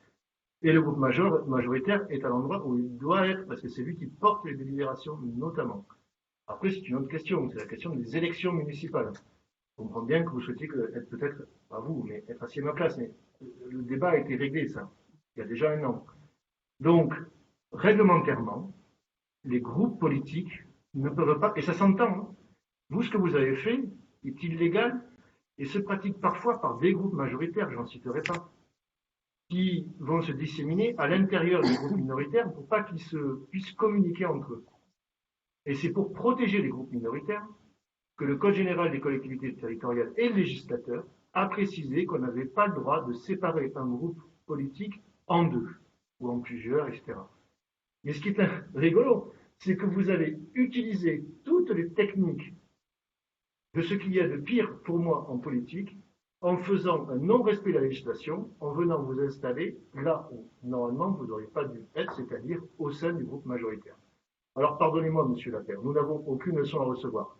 S1: Et le groupe majoritaire est à l'endroit où il doit être, parce que c'est lui qui porte les délibérations notamment. Après, c'est une autre question, c'est la question des élections municipales. Je comprends bien que vous souhaitiez être peut-être, pas vous, mais être assis à ma place, mais le débat a été réglé, ça, il y a déjà 1 an. Donc, réglementairement, les groupes politiques ne peuvent pas, et ça s'entend, vous, ce que vous avez fait est illégal et se pratique parfois par des groupes majoritaires, j'en citerai pas, qui vont se disséminer à l'intérieur des groupes minoritaires pour pas qu'ils puissent communiquer entre eux. Et c'est pour protéger les groupes minoritaires que le Code général des collectivités territoriales et le législateur a précisé qu'on n'avait pas le droit de séparer un groupe politique en deux, ou en plusieurs, etc. Mais ce qui est rigolo, c'est que vous avez utilisé toutes les techniques de ce qu'il y a de pire pour moi en politique, en faisant un non-respect de la législation, en venant vous installer là où normalement vous n'auriez pas dû être, c'est-à-dire au sein du groupe majoritaire. Alors pardonnez-moi, Monsieur Lapère, nous n'avons aucune leçon à recevoir.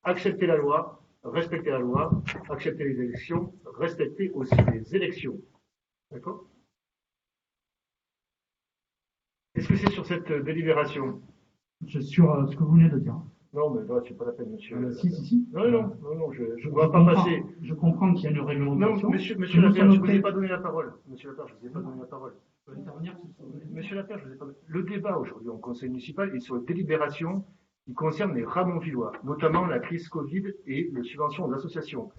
S1: Acceptez la loi, respectez la loi, acceptez les élections, respectez aussi les élections. D'accord? Est-ce que c'est sur cette délibération?
S7: C'est sur ce que vous venez de dire.
S1: Non, mais là, c'est pas la peine, monsieur.
S7: Si.
S1: Non, je ne vais pas passer.
S7: Je comprends qu'il y a une réglementation.
S1: Non, monsieur Lapère, je ne vous ai pas donné la parole. Monsieur Lapère, je ne vous ai pas donné la parole. Monsieur Lapère, je vous ai pas donné. Le débat aujourd'hui en conseil municipal est sur une délibération qui concerne les Ramonvillois, notamment la crise Covid et les subventions aux associations.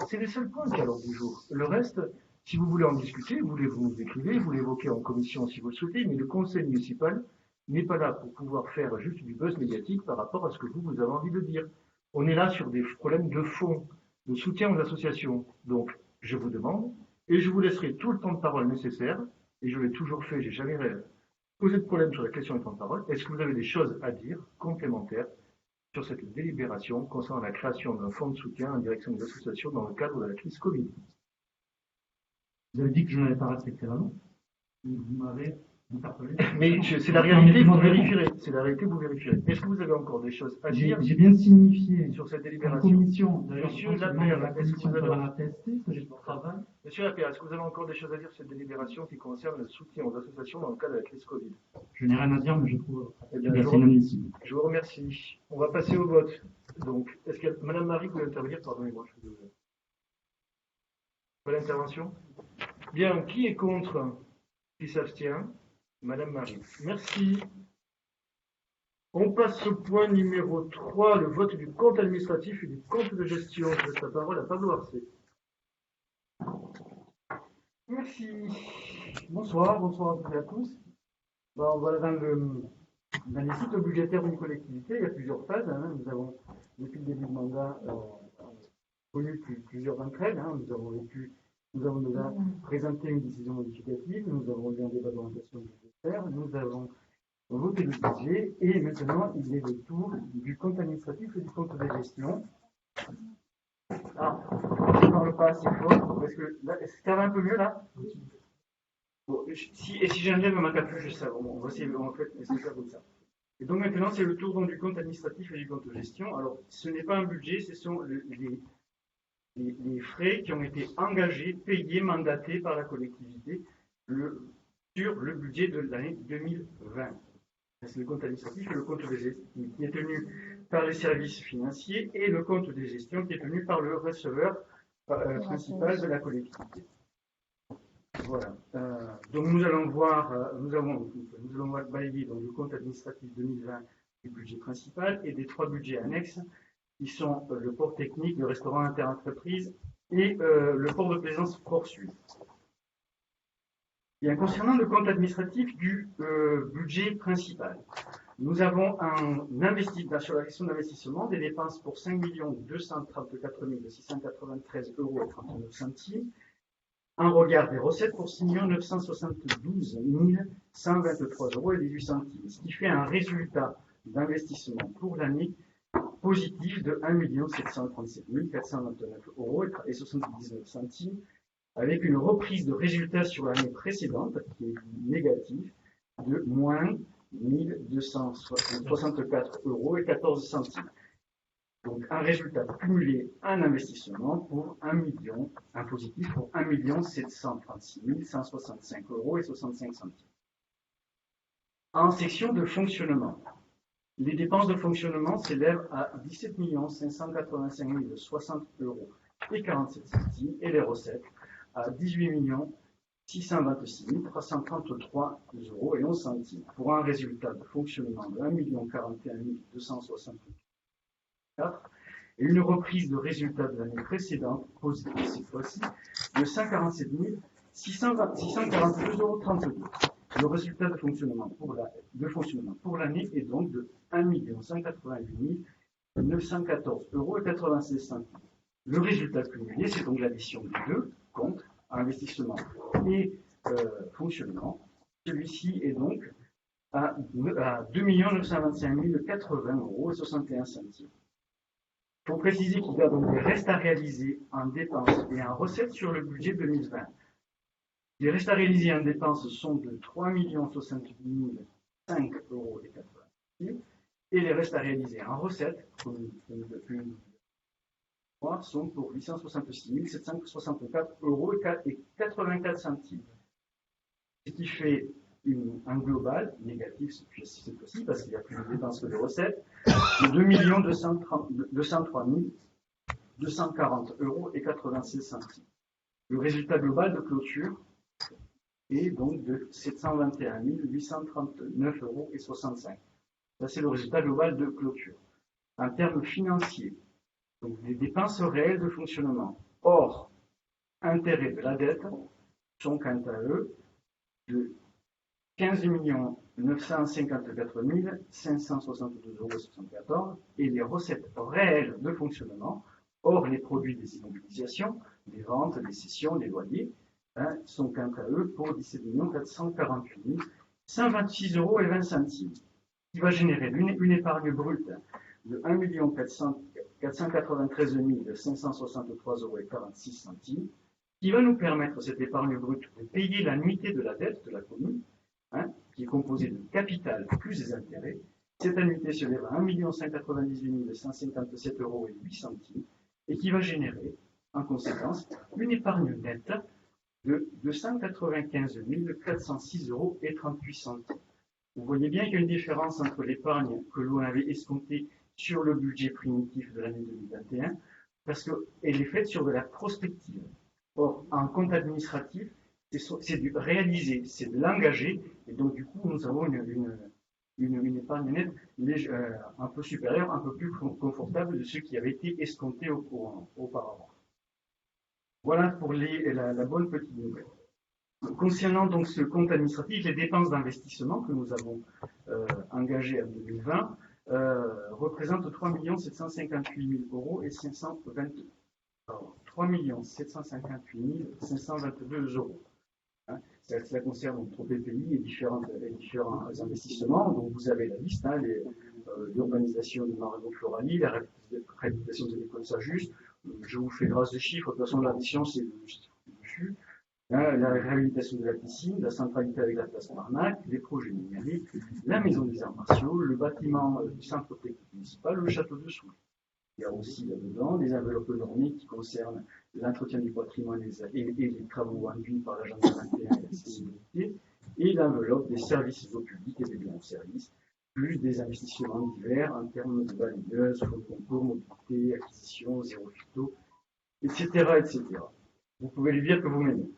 S1: C'est les seuls points qui à l'ordre du jour. Le reste, si vous voulez en discuter, vous nous écrivez, vous l'évoquez en commission si vous le souhaitez, mais le conseil municipal n'est pas là pour pouvoir faire juste du buzz médiatique par rapport à ce que vous avez envie de dire. On est là sur des problèmes de fond, de soutien aux associations. Donc, je vous demande, et je vous laisserai tout le temps de parole nécessaire, et je l'ai toujours fait, j'ai jamais posé de problème sur la question du temps de parole. Est-ce que vous avez des choses à dire complémentaires sur cette délibération concernant la création d'un fonds de soutien en direction des associations dans le cadre de la crise Covid?
S7: Vous avez dit que je n'avais pas respecté la loi. Vous m'avez interpellé.
S1: Mais c'est la réalité, vous vérifierez. C'est la réalité, vous vérifierez. Est-ce que vous avez encore des choses à dire
S7: J'ai bien signifié
S1: sur cette
S7: en
S1: délibération?
S7: commission, d'ailleurs,
S1: Monsieur
S7: je pense que le
S1: Lapierre,
S7: membre de la
S1: est-ce que
S7: commission
S1: vous avez-
S7: pourra l'attester, que je travaille.
S1: Monsieur Lapierre, est-ce que vous avez encore des choses à dire sur cette délibération qui concerne le soutien aux associations dans le cadre de la crise Covid?
S7: Je n'ai rien à dire, mais je trouve
S1: Eh bien,
S7: assez inadmissible.
S1: je vous remercie. On va passer au vote. Donc, est-ce que Madame Marie voulait intervenir? Pardonnez-moi, je suis désolé. Pas d'intervention? Bien, qui est contre? Qui s'abstient? Madame Marie. Merci. On passe au point numéro 3, le vote du compte administratif et du compte de gestion. Je laisse la parole à Pablo Arcet.
S8: Merci. Bonsoir à toutes et à tous. Bon, voilà, dans les cycles budgétaires d'une collectivité, il y a plusieurs phases. Nous avons, depuis le début du mandat, connu plusieurs d'entre elles. Nous avons déjà présenté une décision modificative, nous avons eu un débat d'orientation budgétaire, nous avons voté le budget, et maintenant, il est le tour du compte administratif et du compte de gestion. Ah, je ne parle pas assez fort, parce que là, ça va un peu mieux là? Bon, si j'enlève ma capuche, ça, on va essayer de faire comme ça. Et donc maintenant, c'est le tour donc, du compte administratif et du compte de gestion. Alors, ce n'est pas un budget, ce sont les frais qui ont été engagés, payés, mandatés par la collectivité sur le budget de l'année 2020. C'est le compte administratif et le compte de gestion qui est tenu par les services financiers et le compte de gestion qui est tenu par le receveur principal de la collectivité. Voilà. Donc nous allons balayer donc, le compte administratif 2020 du budget principal et des 3 budgets annexes qui sont le port technique, le restaurant interentreprise et le port de plaisance Port Sud. Bien, concernant le compte administratif du budget principal, nous avons sur la question d'investissement des dépenses pour 5 234 693 € et 39 centimes, en regard des recettes pour 6 972 123 € et 18 centimes, ce qui fait un résultat d'investissement pour l'année positif de 1 737 429 € et 79 centimes, avec une reprise de résultat sur l'année précédente, qui est négative, de moins 1264 € et 14 centimes. Donc un résultat cumulé, un investissement pour un positif pour 1 736 165 € et 65 centimes. En section de fonctionnement, les dépenses de fonctionnement s'élèvent à 17 585 060 € et 47 centimes et les recettes à 18 626 333 € et 11 centimes pour un résultat de fonctionnement de 1 041 264 et une reprise de résultat de l'année précédente, positive cette fois-ci, de 147 642 € 32. Le résultat de fonctionnement pour l'année est donc de 1 188 914 € et 96 centimes. Le résultat cumulé, c'est donc l'addition des deux comptes, investissement et fonctionnement. Celui-ci est donc à 2 925 080 € et 61 centimes. Il faut préciser qu'il y a donc des restes à réaliser en dépenses et en recettes sur le budget 2020. Les restes à réaliser en dépenses sont de 3 070 005 € et 80 centimes et les restes à réaliser en recettes, comme depuis sont pour 866 764 € et 84 centimes. Ce qui fait un global négatif cette fois-ci, parce qu'il n'y a plus de dépenses que de recettes, de 2 203 240 € et 86 centimes. Le résultat global de clôture est donc de 721 839 € et 65. Ça, c'est le résultat global de clôture. En termes financiers, donc les dépenses réelles de fonctionnement, hors intérêts de la dette, sont quant à eux de 15 954 572 € et 74 et les recettes réelles de fonctionnement, hors les produits des immobilisations, des ventes, des cessions, des loyers, sont quant à eux pour 17 448 126 € et 20 centimes, qui va générer une épargne brute de 1 493 563 € et 46 centimes, qui va nous permettre, cette épargne brute, de payer la nuitée de la dette de la commune, qui est composée de capital plus des intérêts. Cette annuité se lève à 1 598 157 € et 8 centimes et qui va générer, en conséquence, une épargne nette de 295 406 € et 38 centimes. Vous voyez bien qu'il y a une différence entre l'épargne que l'on avait escomptée sur le budget primitif de l'année 2021 parce qu'elle est faite sur de la prospective. Or, en compte administratif, c'est du réalisé, c'est de l'engagé, et donc du coup, nous avons une épargne nette un peu supérieure, un peu plus confortable de ce qui avait été escompté auparavant. Voilà pour la bonne petite nouvelle. Concernant donc ce compte administratif, les dépenses d'investissement que nous avons engagées en 2020 représentent 3 758 000 € et 522. 3 758 522 €. Hein, cela concerne notre PPI et différents investissements. Donc vous avez la liste, hein, l'urbanisation de Maragon-Floralie, la réhabilitation de l'école Saint-Just. Je vous fais grâce de chiffres, de toute façon l'addition c'est dessus. Hein, la réhabilitation de la piscine, la centralité avec la place Marnac, les projets numériques, la maison des arts martiaux, le bâtiment du centre technique municipal, le château de Soule. Il y a aussi là-dedans des enveloppes normées qui concernent l'entretien du patrimoine et les travaux induits par l'agence 21 et l'accessibilité, et l'enveloppe des services au public et des biens au service, plus des investissements divers en termes de balayeuses, fonds de concours, mobilité, acquisition, zéro phyto, etc., etc. Vous pouvez lui dire que vous m'aimez.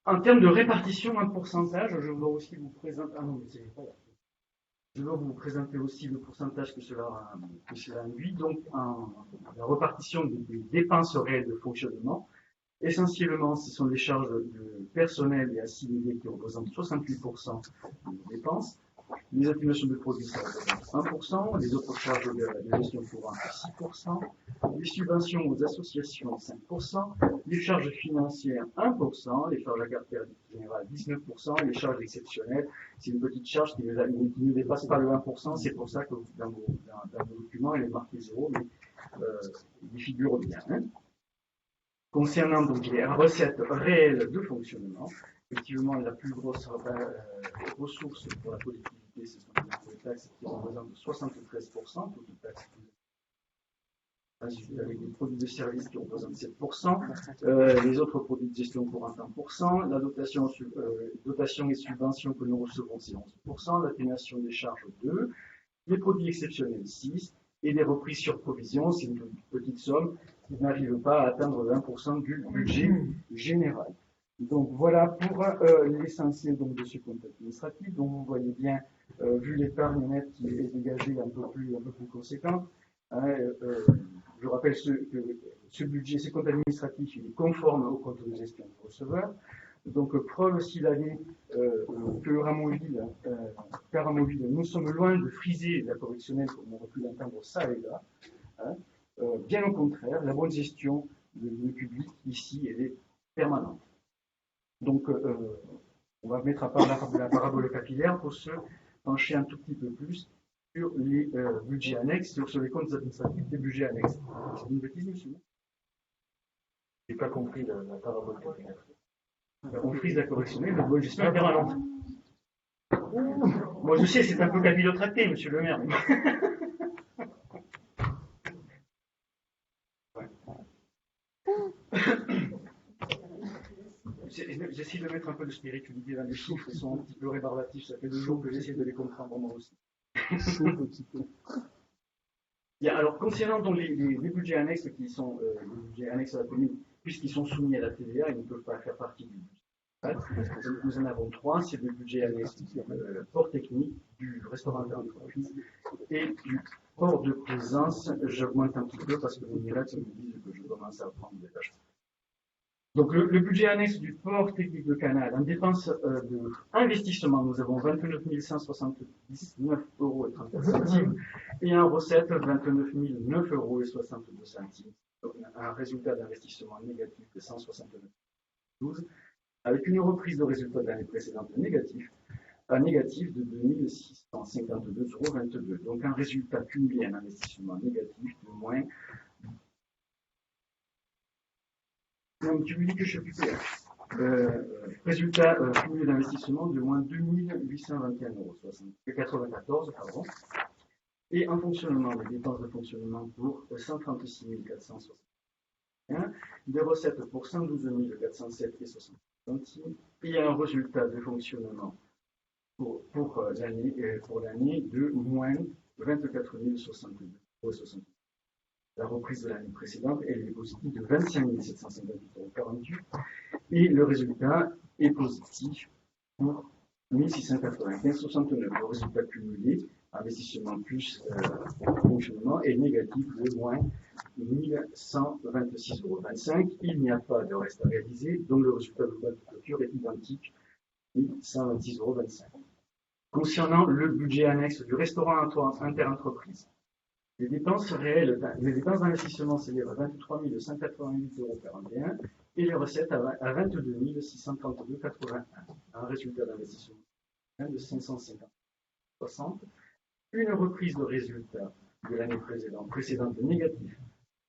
S8: En termes de répartition en pourcentage, je dois aussi vous présenter. Ah non, mais c'est pas là. Je dois vous présenter aussi le pourcentage que cela induit. Donc, la répartition des dépenses réelles de fonctionnement. Essentiellement, ce sont les charges de personnel et assimilés qui représentent 68% des dépenses. Les accumulations de produits, ça représente 1%. Les autres charges de gestion courante, 6%. Les subventions aux associations, 5%. Les charges financières, 1%. Les charges à caractère général, 19%. Et les charges exceptionnelles, c'est une petite charge qui ne dépasse pas le 1%. C'est pour ça que dans vos documents, elle est marquée 0, mais il figure bien. Hein. Concernant donc les recettes réelles de fonctionnement, effectivement, la plus grosse ressource pour la collectivité, ce sont les taxes qui représentent 73%, toutes taxes avec des produits de services qui représentent 7%, les autres produits de gestion courante 1%, la dotation et subventions que nous recevons c'est 11%, l'atténuation des charges 2%, les produits exceptionnels 6%, et les reprises sur provision, c'est une petite somme qui n'arrive pas à atteindre 20% du budget général. Donc voilà pour l'essentiel de ce compte administratif. Donc vous voyez bien, vu l'épargne nette qui est dégagée un peu plus conséquente, hein, je rappelle que ce budget, ce compte administratif, il est conforme au compte de gestion du receveur. Donc preuve s'il avait que Ramonville, nous sommes loin de friser la correctionnelle comme on aurait pu l'entendre ça et là. Hein. Bien au contraire, la bonne gestion du public ici, elle est permanente. Donc, on va mettre à part la parabole capillaire pour se pencher un tout petit peu plus sur les budgets annexes, sur les comptes administratifs des budgets annexes. C'est une bêtise, monsieur?
S1: Je n'ai pas compris la parabole capillaire.
S8: On frise la correctionnelle, la bonne gestion est permanente. Moi, je sais, c'est un peu capillotracté, monsieur le maire. J'essaie de mettre un peu de spiritualité dans les chiffres, ils sont un petit peu rébarbatifs, ça fait 2 jours que j'essaie de les comprendre moi aussi. Bien, alors, concernant donc les budgets annexes qui sont les budgets annexes à la commune, puisqu'ils sont soumis à la TVA, ils ne peuvent pas faire partie du budget. Nous en avons 3, c'est le budget annexe du port technique, du restaurateur d'entreprise et du port de présence. J'augmente un petit peu parce que les miracles me disent que je commence à prendre des tâches. Donc le budget annexe du port technique de Canal, en dépenses d'investissement, nous avons 29 179 € et 34 centimes et en recette 29 009 € et 62 centimes. Donc, un résultat d'investissement négatif de 169,12 avec une reprise de résultat de l'année précédente négatif de 2 652,22 €. Donc un résultat cumulé en investissement négatif de moins. Donc, tu me dis que je suis plus clair. Résultat cumulé d'investissement de moins 2821,94 €, et en fonctionnement, les dépenses de fonctionnement pour 136 461, des recettes pour 112 407,60 centimes, et un résultat de fonctionnement pour l'année de moins 24 062,60 €. La reprise de l'année précédente, elle est positive de 25 758,48 €, et le résultat est positif pour 1695,69 €. Le résultat cumulé, investissement plus fonctionnement, est négatif de moins 1126,25 €. Il n'y a pas de reste à réaliser, donc le résultat global de clôture est identique, 1126,25 €. Concernant le budget annexe du restaurant interentreprise, les dépenses réelles, les dépenses d'investissement s'élèvent à 23 188,41 € et les recettes à 22 632,81 €. Un résultat d'investissement de 550,60 €. Une reprise de résultat de l'année précédente négatif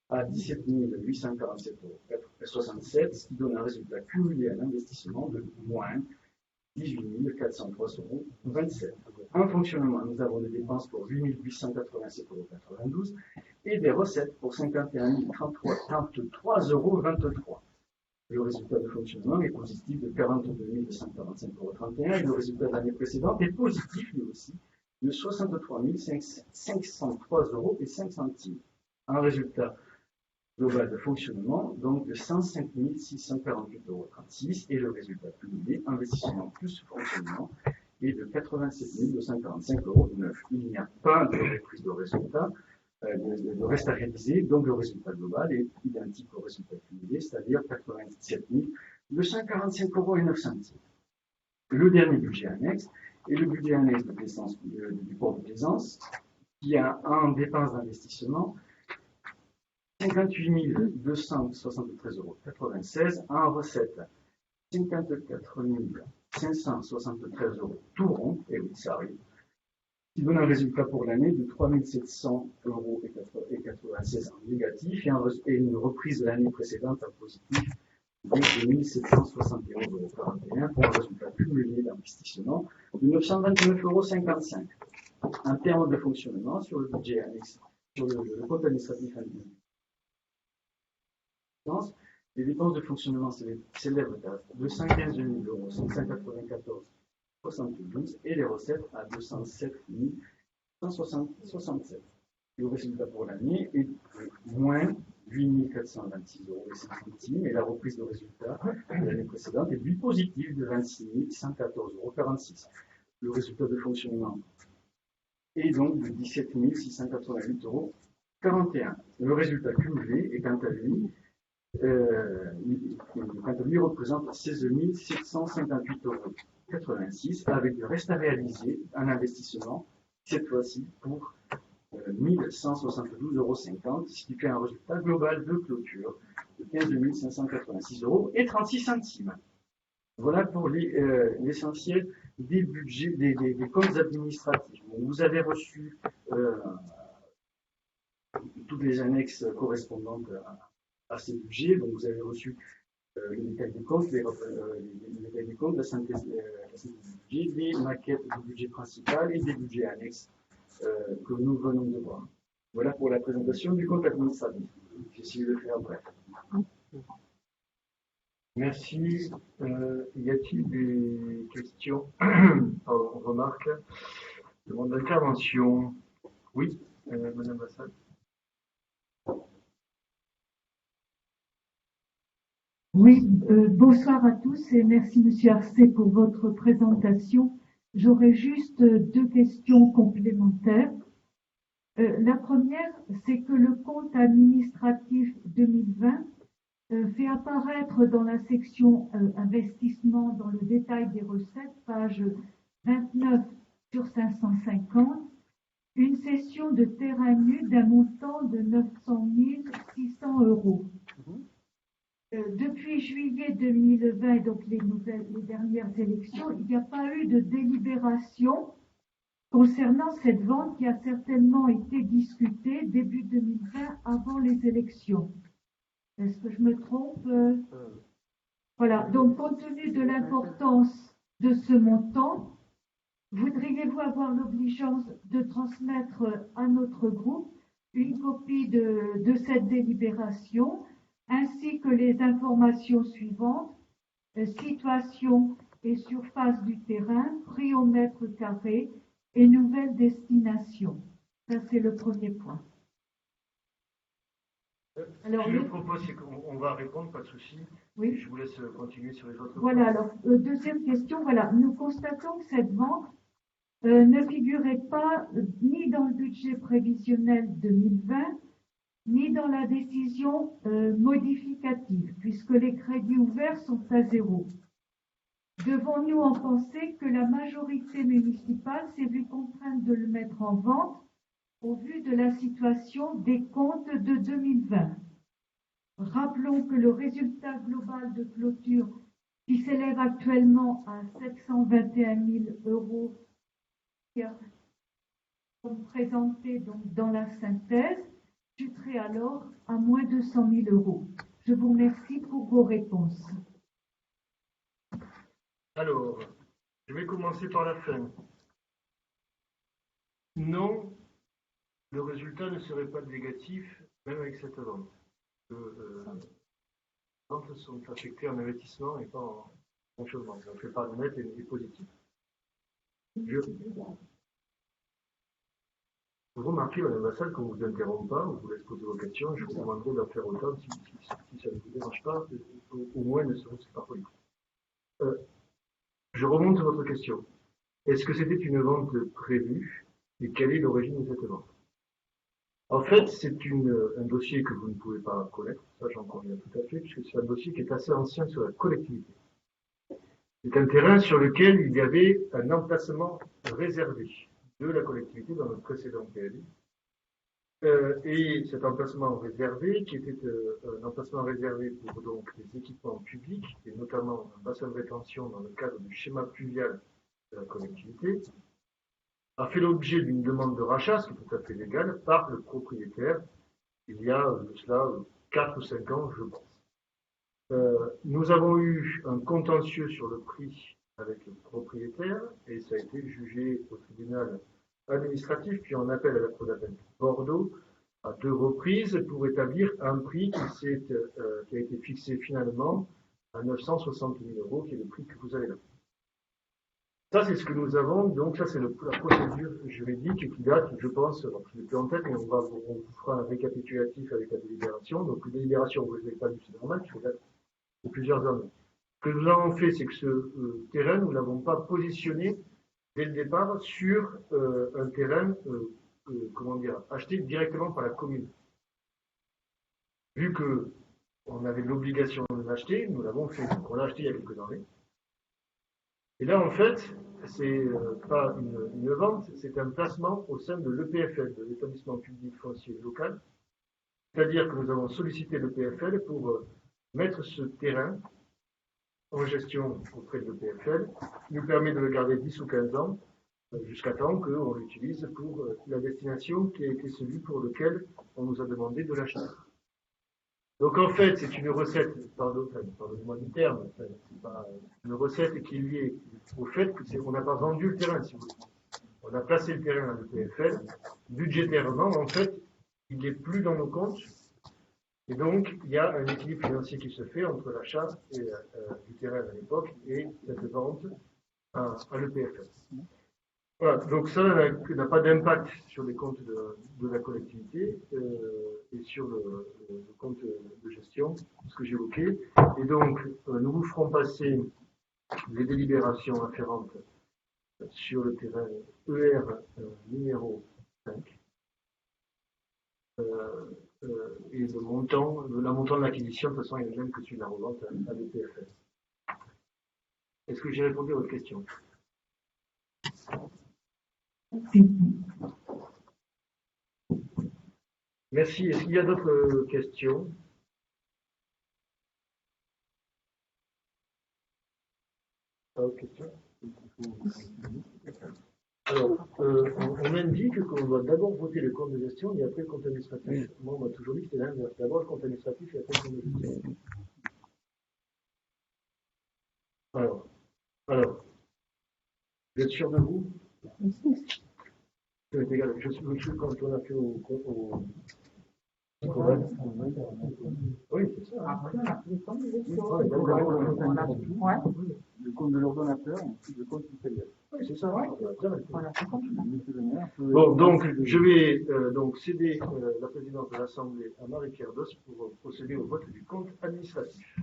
S8: à 17 847,67 €, ce qui donne un résultat cumulé à l'investissement de moins 18 403,27 €. En fonctionnement, nous avons des dépenses pour 8 887,92 € et des recettes pour 51 033,23 €. Le résultat de fonctionnement est positif de 42 145,31 € et le résultat de l'année précédente est positif lui aussi de 63 503,05 €. Un résultat global de fonctionnement donc de 105 648,36 € et le résultat cumulé, investissement plus fonctionnement, est de 87 245,09 €. Il n'y a pas de reprise de résultat, de reste à réaliser, donc le résultat global est identique au résultat cumulé, c'est-à-dire 87 245,09 €. Le dernier budget annexe est le budget annexe du port de Plaisance, qui a en dépenses d'investissement 58 273,96 €, en recette 54 573 € tout rond, et oui, ça arrive, qui donne un résultat pour l'année de 3 700,96 € en négatif et une reprise de l'année précédente en positif de 2 771,41 € pour un résultat cumulé d'investissement de 929,55 €. En termes de fonctionnement, sur le budget annexe, sur le compte administratif annuel, les dépenses de fonctionnement s'élèvent à 215 194,72 € et les recettes à 207 167 €. Le résultat pour l'année est de moins 8 426,05 € et la reprise de résultat de l'année précédente est du positif de 26 114,46 €. Le résultat de fonctionnement est donc de 17 688,41 €. Le résultat cumulé est quant à lui représente 16 758,86 € avec le reste à réaliser, un investissement, cette fois-ci pour 1172,50 €, ce qui fait un résultat global de clôture de 15 586,36 €. Voilà pour l'essentiel des budgets, des comptes administratifs. Vous avez reçu toutes les annexes correspondantes à ces budgets. Donc vous avez reçu le détail des comptes, la synthèse du budget, des maquettes du budget principal et des budgets annexes que nous venons de voir. Voilà pour la présentation du compte administratif. J'essaie de le faire bref.
S1: Merci. Y a-t-il des questions, remarques, demande d'intervention? Oui, Madame Vassal.
S9: Oui, bonsoir à tous et merci Monsieur Arcet pour votre présentation. J'aurais juste deux questions complémentaires. La première, c'est que le compte administratif 2020 fait apparaître dans la section investissement dans le détail des recettes, page 29 sur 550, une cession de terrain nu d'un montant de 900 600 €. Depuis juillet 2020, et donc les dernières élections, il n'y a pas eu de délibération concernant cette vente qui a certainement été discutée début 2020 avant les élections. Est-ce que je me trompe? Voilà, donc compte tenu de l'importance de ce montant, voudriez-vous avoir l'obligeance de transmettre à notre groupe une copie de cette délibération, ainsi que les informations suivantes, situation et surface du terrain, prix au mètre carré et nouvelle destination. Ça, c'est le premier point. Alors,
S1: ce que je propose, c'est qu'on va répondre, pas de souci.
S9: Oui.
S1: Je vous laisse continuer sur les autres
S9: Voilà,
S1: points.
S9: alors, deuxième question, voilà. Nous constatons que cette vente ne figurait pas ni dans le budget prévisionnel 2020, ni dans la décision modificative, puisque les crédits ouverts sont à zéro. Devons-nous en penser que la majorité municipale s'est vue contrainte de le mettre en vente au vu de la situation des comptes de 2020? Rappelons que le résultat global de clôture, qui s'élève actuellement à 721 000 euros, comme présenté donc dans la synthèse, chuterait alors à moins de 100 000 euros. Je vous remercie pour vos réponses.
S1: Alors, je vais commencer par la fin. Non, le résultat ne serait pas négatif, même avec cette vente. Les ventes sont affectées en investissement et pas en fonctionnement. Donc l'épargne nette est positive. Vous remarquez, Madame Vassal, qu'on ne vous interrompt pas, on vous laisse poser vos questions, je vous demanderai d'en faire autant si ça ne vous dérange pas, au moins ne serait-ce que par politique. Je remonte à votre question. Est-ce que c'était une vente prévue et quelle est l'origine de cette vente? En fait, c'est un dossier que vous ne pouvez pas connaître, ça j'en conviens tout à fait, puisque c'est un dossier qui est assez ancien sur la collectivité. C'est un terrain sur lequel il y avait un emplacement réservé de la collectivité dans le précédent PLU. Et cet emplacement réservé, qui était un emplacement réservé pour donc les équipements publics, et notamment un bassin de rétention dans le cadre du schéma pluvial de la collectivité, a fait l'objet d'une demande de rachat, ce qui est tout à fait légal, par le propriétaire, il y a de cela 4 ou 5 ans, je pense. Nous avons eu un contentieux sur le prix avec le propriétaire, et ça a été jugé au tribunal administratif, puis en appel à la Cour d'appel de Bordeaux, à 2 reprises, pour établir un prix qui a été fixé finalement à 960 000 euros, qui est le prix que vous avez là. Ça, c'est ce que nous avons, donc ça, c'est la procédure juridique qui date, je pense, je ne l'ai plus en tête, mais on vous fera un récapitulatif avec la délibération. Donc, la délibération, vous ne l'avez pas vu, c'est normal, qui date de plusieurs années. Ce que nous avons fait, c'est que ce terrain, nous ne l'avons pas positionné dès le départ sur un terrain, acheté directement par la commune. Vu que on avait l'obligation de l'acheter, nous l'avons fait. Donc, on l'a acheté il y a quelques années. Et là, en fait, c'est pas une vente, c'est un placement au sein de l'EPFL, de l'établissement public foncier local. C'est-à-dire que nous avons sollicité l'EPFL pour mettre ce terrain en gestion auprès de l'EPFL, qui nous permet de le garder 10 ou 15 ans, jusqu'à temps qu'on l'utilise pour la destination qui a été celui pour lequel on nous a demandé de l'acheter. Donc en fait, c'est une recette, pardonnez-moi du terme, c'est pas une recette qui est liée au fait qu'on n'a pas vendu le terrain, si vous voulez. On a placé le terrain à l'EPFL, budgétairement, en fait, il n'est plus dans nos comptes, et donc il y a un équilibre financier qui se fait entre l'achat du terrain à l'époque et cette vente à l'EPFL. Voilà, donc ça n'a pas d'impact sur les comptes de la collectivité et sur le compte de gestion, ce que j'évoquais. Et donc, nous vous ferons passer les délibérations afférentes sur le terrain ER numéro 5. Et le montant de l'acquisition, de toute façon, est le même que celui de la revente à l'EPFL. Est-ce que j'ai répondu à votre question? Merci. Est-ce qu'il y a d'autres questions? Alors, on m'indique qu'on doit d'abord voter le compte de gestion et après le compte administratif. Moi, on m'a toujours dit que c'était l'inverse. D'abord le compte administratif et après le compte de gestion. Alors, vous êtes sûr de vous? C'est égal, je suis quand on a fait au oui, c'est ça.
S10: Après, on a pris le compte de
S8: Le compte de l'ordonnateur, ensuite le compte supérieur.
S1: Oui, c'est ça.
S10: Voilà, c'est comme ça.
S1: Bon, donc, je vais donc céder la présidence de l'Assemblée à Marie-Pierre Dos pour procéder au vote du compte administratif.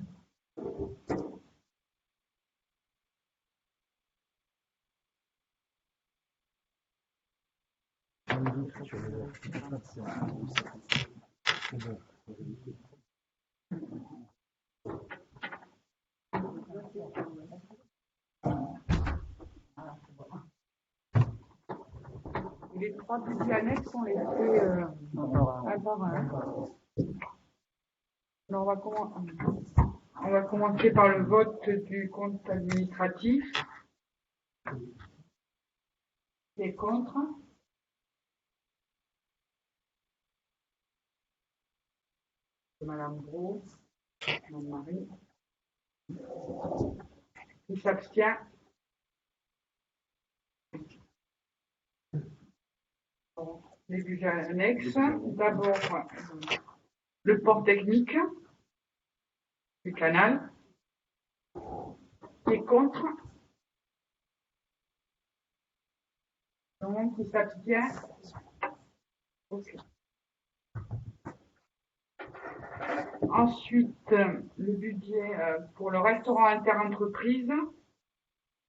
S10: Les 3 budgets annexes, on les fait un par un. Alors, on va commencer par le vote du compte administratif. Qui est contre? Madame Gros, Madame Marie. Qui s'abstient? Les budgets annexes. D'abord, le port technique du canal. Qui est contre? Donc, qui s'abstient? Ok. Ensuite, le budget pour le restaurant interentreprise.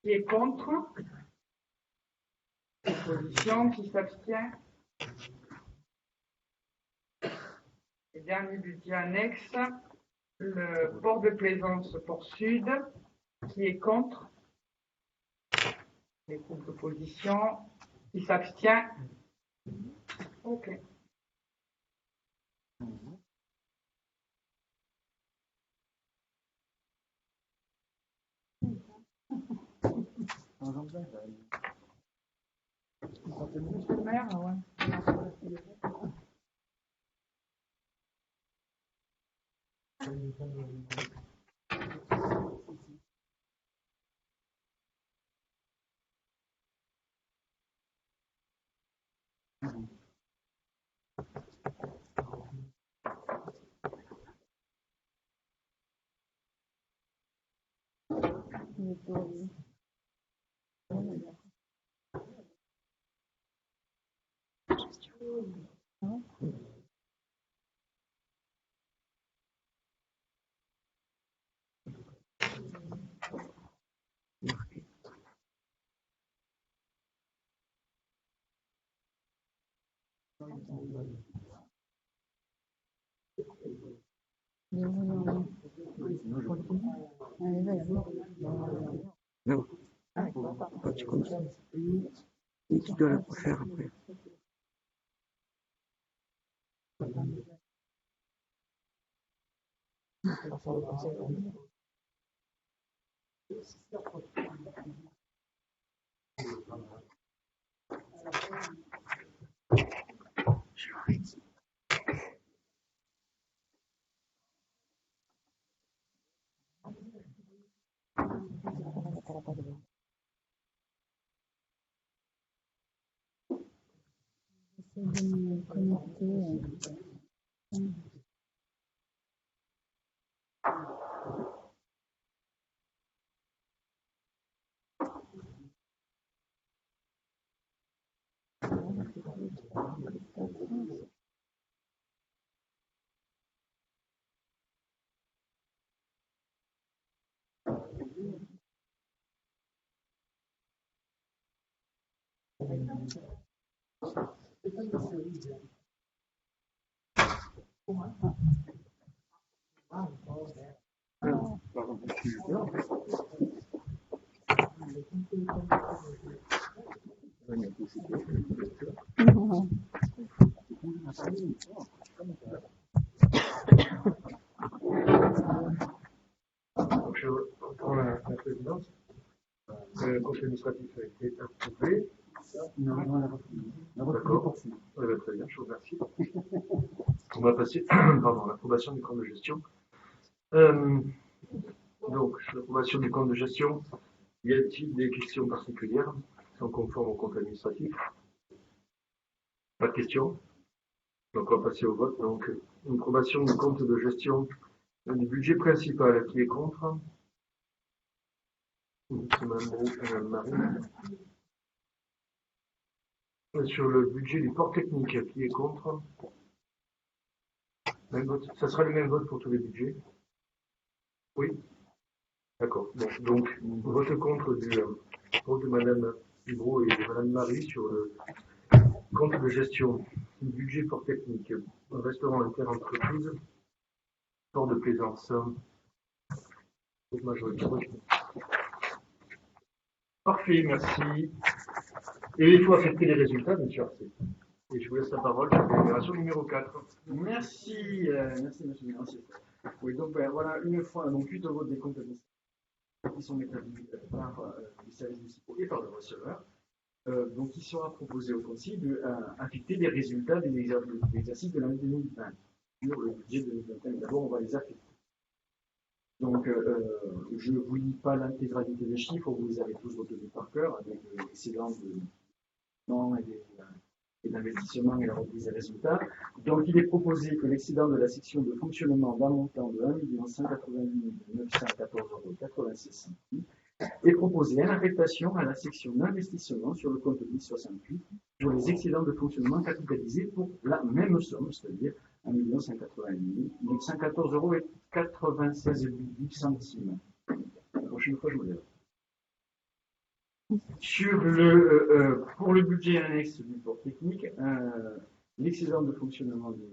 S10: Qui est contre? Opposition, qui s'abstient? Et dernier budget annexe, le port de plaisance port sud, qui est contre? Les groupes d'opposition, qui s'abstient? Ok. Monsieur le maire, ouais.
S4: Non, pas tu comme ça. Et tu dois la refaire après.
S1: Donc, je reprends la présidence. Le compte administratif a été approuvé. D'accord. Très bien, je vous remercie. On va passer à l'approbation du compte de gestion. Donc, l'approbation du compte de gestion. Y a-t-il des questions particulières qui sont conformes au compte administratif? Pas de questions. Donc, on va passer au vote. Donc, une approbation du compte de gestion du budget principal. Qui est contre? Madame Marie. Sur le budget du port technique, qui est contre? Même vote. Ça sera le même vote pour tous les budgets? Oui. D'accord. Bon, donc, vote contre du vote de Madame Hibro et de Madame Marie sur le compte de gestion du budget port technique, restaurant inter-entreprise, port de plaisance. Majorité. Parfait, merci. Et il faut affecter les résultats, monsieur Arcet. Et je vous laisse la parole sur la délibération numéro 4.
S8: Merci, merci monsieur le ministre. Oui, donc voilà, une fois, donc suite au vote des comptes administratifs qui sont établis par les services municipaux et par le receveur, donc il sera proposé au Conseil d'affecter les résultats de l'exercice de l'année 2020 sur le budget 2021. D'abord, on va les affecter. Donc, je ne vous lis pas l'intégralité des chiffres, vous les avez tous retenus par cœur, avec l'excédent et d'investissement et la reprise des résultats. Donc, il est proposé que l'excédent de la section de fonctionnement d'un montant de 1 188 914,96 € est proposé en affectation à la section d'investissement sur le compte 1068 sur les excédents de fonctionnement capitalisés pour la même somme, c'est-à-dire 1 188 914,96 €. La prochaine fois, je vous dirai. Sur pour le budget annexe du port technique, l'excédent de fonctionnement de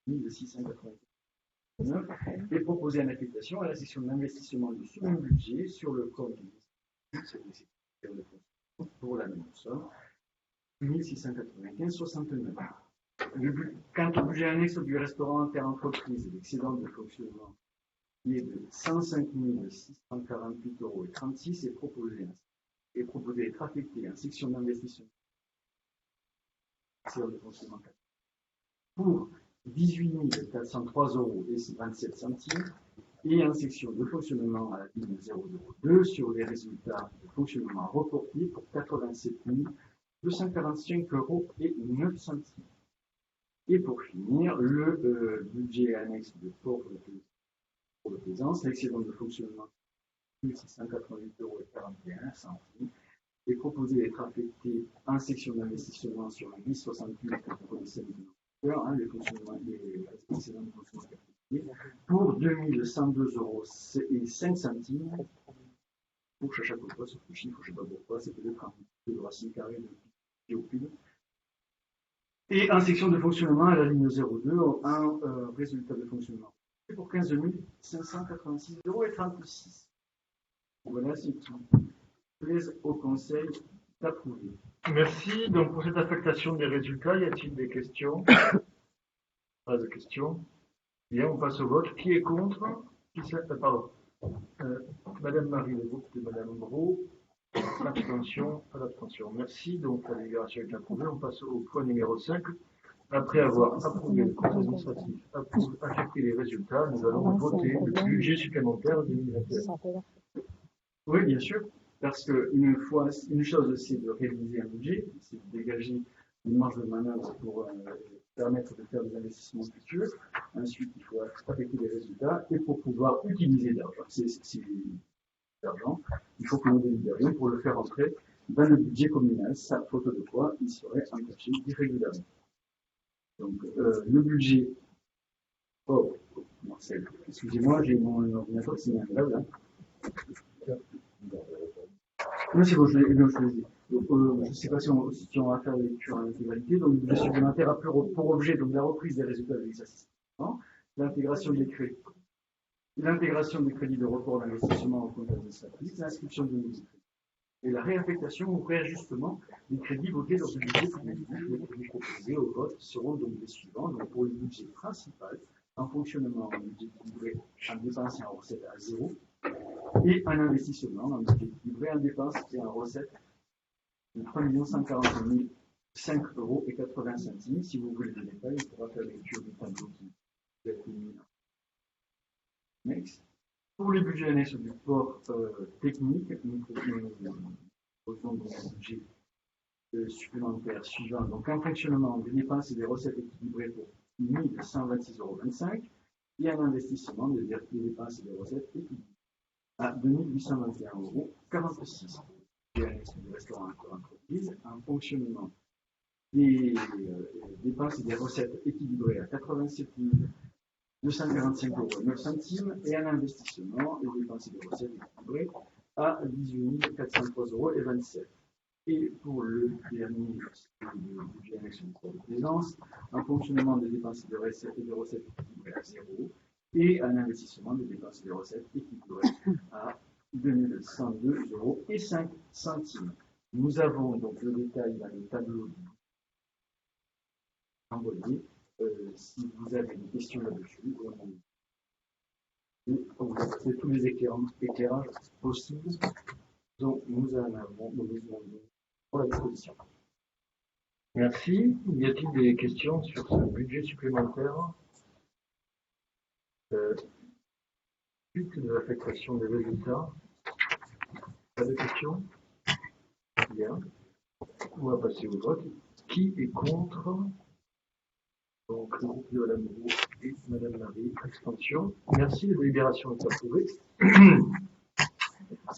S8: 1689 est proposé en affectation à la section d'investissement du second budget sur le compte pour la même somme, 1695,69 €. Quant au budget annexe du restaurant inter-entreprise, l'excédent de fonctionnement qui est de 105 648,36 € est proposé d'être affecté en section d'investissement de fonctionnement pour 18 403,27 € et en section de fonctionnement à la ligne 002 sur les résultats de fonctionnement reportés pour 87 245,09 €. Et pour finir, le budget annexe de port pour le plaisance, l'excédent de fonctionnement 1688,41 € est proposé d'être affecté en section d'investissement sur la 1068 que vous connaissez maintenant, les excédents de fonctionnement capitalisés, pour 2102,05 € pour chaque fois, sauf le chiffre, je ne sais pas pourquoi, c'est peut-être un peu de racine carrée de au cube. Et en section de fonctionnement à la ligne 02, un résultat de fonctionnement pour 15 586,36 €. Voilà ce qui plaise au Conseil d'approuver.
S1: Merci. Donc, pour cette affectation des résultats, y a-t-il des questions? Pas de questions. Bien, on passe au vote. Qui est contre? Pardon. Madame Marie, le groupe de Madame Gros. Abstention, pas d'abstention. Merci. Donc, la délibération est approuvée. On passe au point numéro 5. Après avoir approuvé le compte administratif, affecté les résultats, nous allons voter le budget supplémentaire 2021.
S8: Oui, bien sûr, parce qu'une chose, c'est de réaliser un budget, c'est de dégager une marge de manœuvre pour permettre de faire des investissements futurs. Ensuite, il faut affecter les résultats et pour pouvoir utiliser l'argent. C'est l'argent. Il faut que nous délibérions pour le faire entrer dans le budget communal, ça, faute de quoi il serait entaché irrégulièrement. Donc, le budget. Oh, Marcel, excusez-moi, j'ai mon ordinateur qui s'est mis là. Non, c'est bon, je l'ai dit. Je ne sais pas si on va faire la lecture en intégralité. Donc, le budget supplémentaire a pour objet donc, la reprise des résultats de l'exercice, l'intégration des crédits de report d'investissement au compte administratif, l'inscription de nouveaux crédits et la réaffectation ou réajustement des crédits votés dans ce budget public. Les crédits proposés au vote seront donc les suivants. Donc, pour le budget principal, en fonctionnement, en budget équilibré, en dépenses et en recettes à 0, et en investissement, en budget équilibré, en dépenses et en recettes de 3 140 5,85 €. Si vous voulez le détail, on pourra faire la lecture du tableau qui est mis. Next. Pour les budgets annexes du port technique, nous proposons donc un budget supplémentaire suivant. Donc, un fonctionnement des dépenses et des recettes équilibrées pour 1126,25 € et un investissement des dépenses et des recettes équilibrées à 2821,46 €. Budget annexe du restaurant entreprise, un fonctionnement des dépenses et des recettes équilibrées à 87 245,09 € et un investissement des dépenses et des recettes équilibrées à 18 403,27 €. Et pour le dernier budget annexe du port de plaisance, un fonctionnement des dépenses et des recettes équilibrées à 0 et un investissement des dépenses et des recettes équilibrées à 2102,05 €. Nous avons donc le détail dans le tableau envoyé. Si vous avez des questions là-dessus, c'est tous les éclairages possibles dont nous en avons besoin pour la disposition.
S1: Merci. Y a-t-il des questions sur ce budget supplémentaire? Suite de l'affectation des résultats. Pas de questions? Bien. On va passer au vote. Qui est contre? Donc, le groupe de Madame Roux et Madame Marie, abstention. Merci, la délibération est approuvée.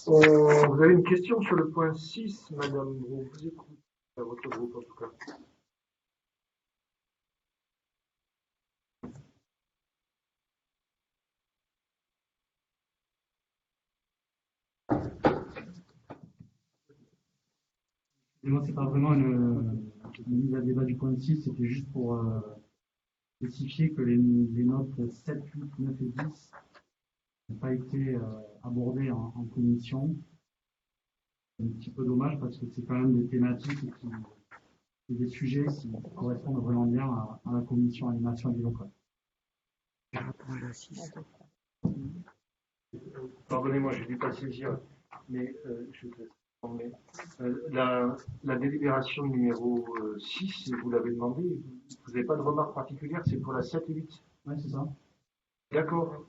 S1: Vous avez une question sur le point 6, Madame Roux. Vous écoutez à votre groupe, en tout cas.
S7: Moi, c'est pas vraiment une mise à débat du point 6, c'était juste pour spécifier que les notes 7, 8, 9 et 10 n'ont pas été abordées en commission. C'est un petit peu dommage parce que c'est quand même des thématiques et des sujets qui correspondent vraiment bien à la commission animation du local.
S4: Par rapport à la 6.
S1: Pardonnez-moi, je ne vais pas saisir, mais je vais la délibération numéro 6, vous l'avez demandé, vous n'avez pas de remarque particulière, c'est pour la 7 et 8.
S7: Oui, c'est ça.
S1: D'accord,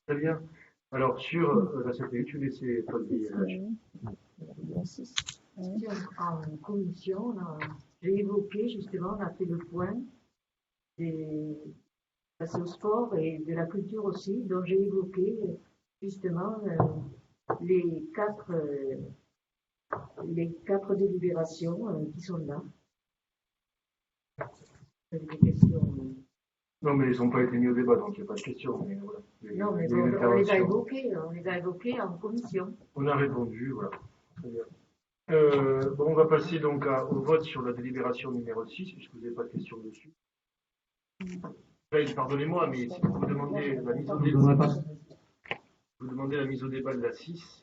S1: très bien. Alors, sur la 7 et 8, je vais laisser Paul Village.
S11: En commission, j'ai évoqué justement, on a fait le point passé au sport et de la culture aussi, donc j'ai évoqué justement les quatre délibérations qui sont là. Vous avez des questions?
S1: Non, mais ils n'ont pas été mis au débat, donc il n'y a pas de questions. Mais voilà.
S11: Non, mais bon, on les a évoqués en commission.
S1: On a répondu, voilà. Très bien. Bon, on va passer donc au vote sur la délibération numéro 6, puisque vous n'avez pas de questions dessus. Pardonnez-moi, mais si vous demandez la mise au débat, vous demandez la mise au débat de la 6.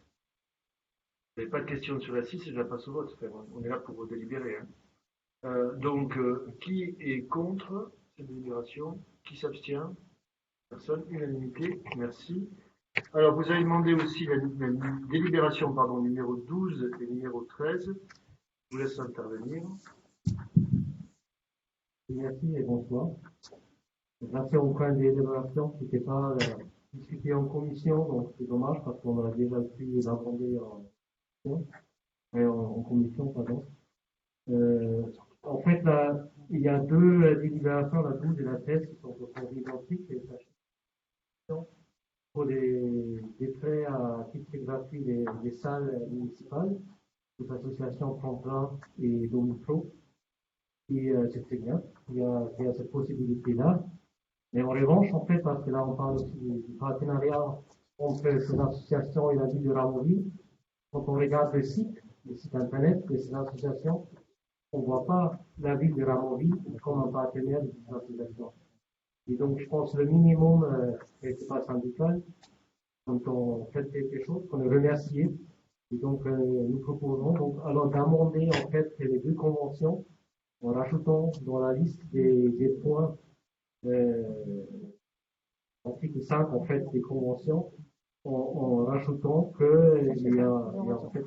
S1: Vous n'avez pas de questions sur la 6 et je la passe au vote. On est là pour délibérer. Hein. Donc, qui est contre cette délibération? Qui s'abstient? Personne. Unanimité. Merci. Alors, vous avez demandé aussi la délibération numéro 12 et numéro 13. Je vous laisse intervenir.
S12: Merci et bonsoir. Là, c'est au point des délibérations qui n'étaient pas discutées en commission, donc c'est dommage parce qu'on a déjà pu l'aborder en commission, pardon. En fait, là, il y a deux délibérations, la 12 et la 13, qui sont identiques. Pour des frais à titre gratuit des salles municipales, des associations Tremplin et Domipro. Et c'est très bien, il y a cette possibilité-là. Mais en revanche, en fait, parce que là, on parle aussi du partenariat entre ces associations et la ville de Ramoville. Quand on regarde le site internet de ces associations, on ne voit pas la ville de Ramoville comme un partenaire de ces associations. Et donc, je pense que le minimum, c'est pas syndical, quand on fait quelque chose, qu'on est remercié. Et donc, nous proposons donc, alors d'amender en fait les deux conventions en rajoutant dans la liste des points article 5 en fait des conventions, en rajoutant que il y a en fait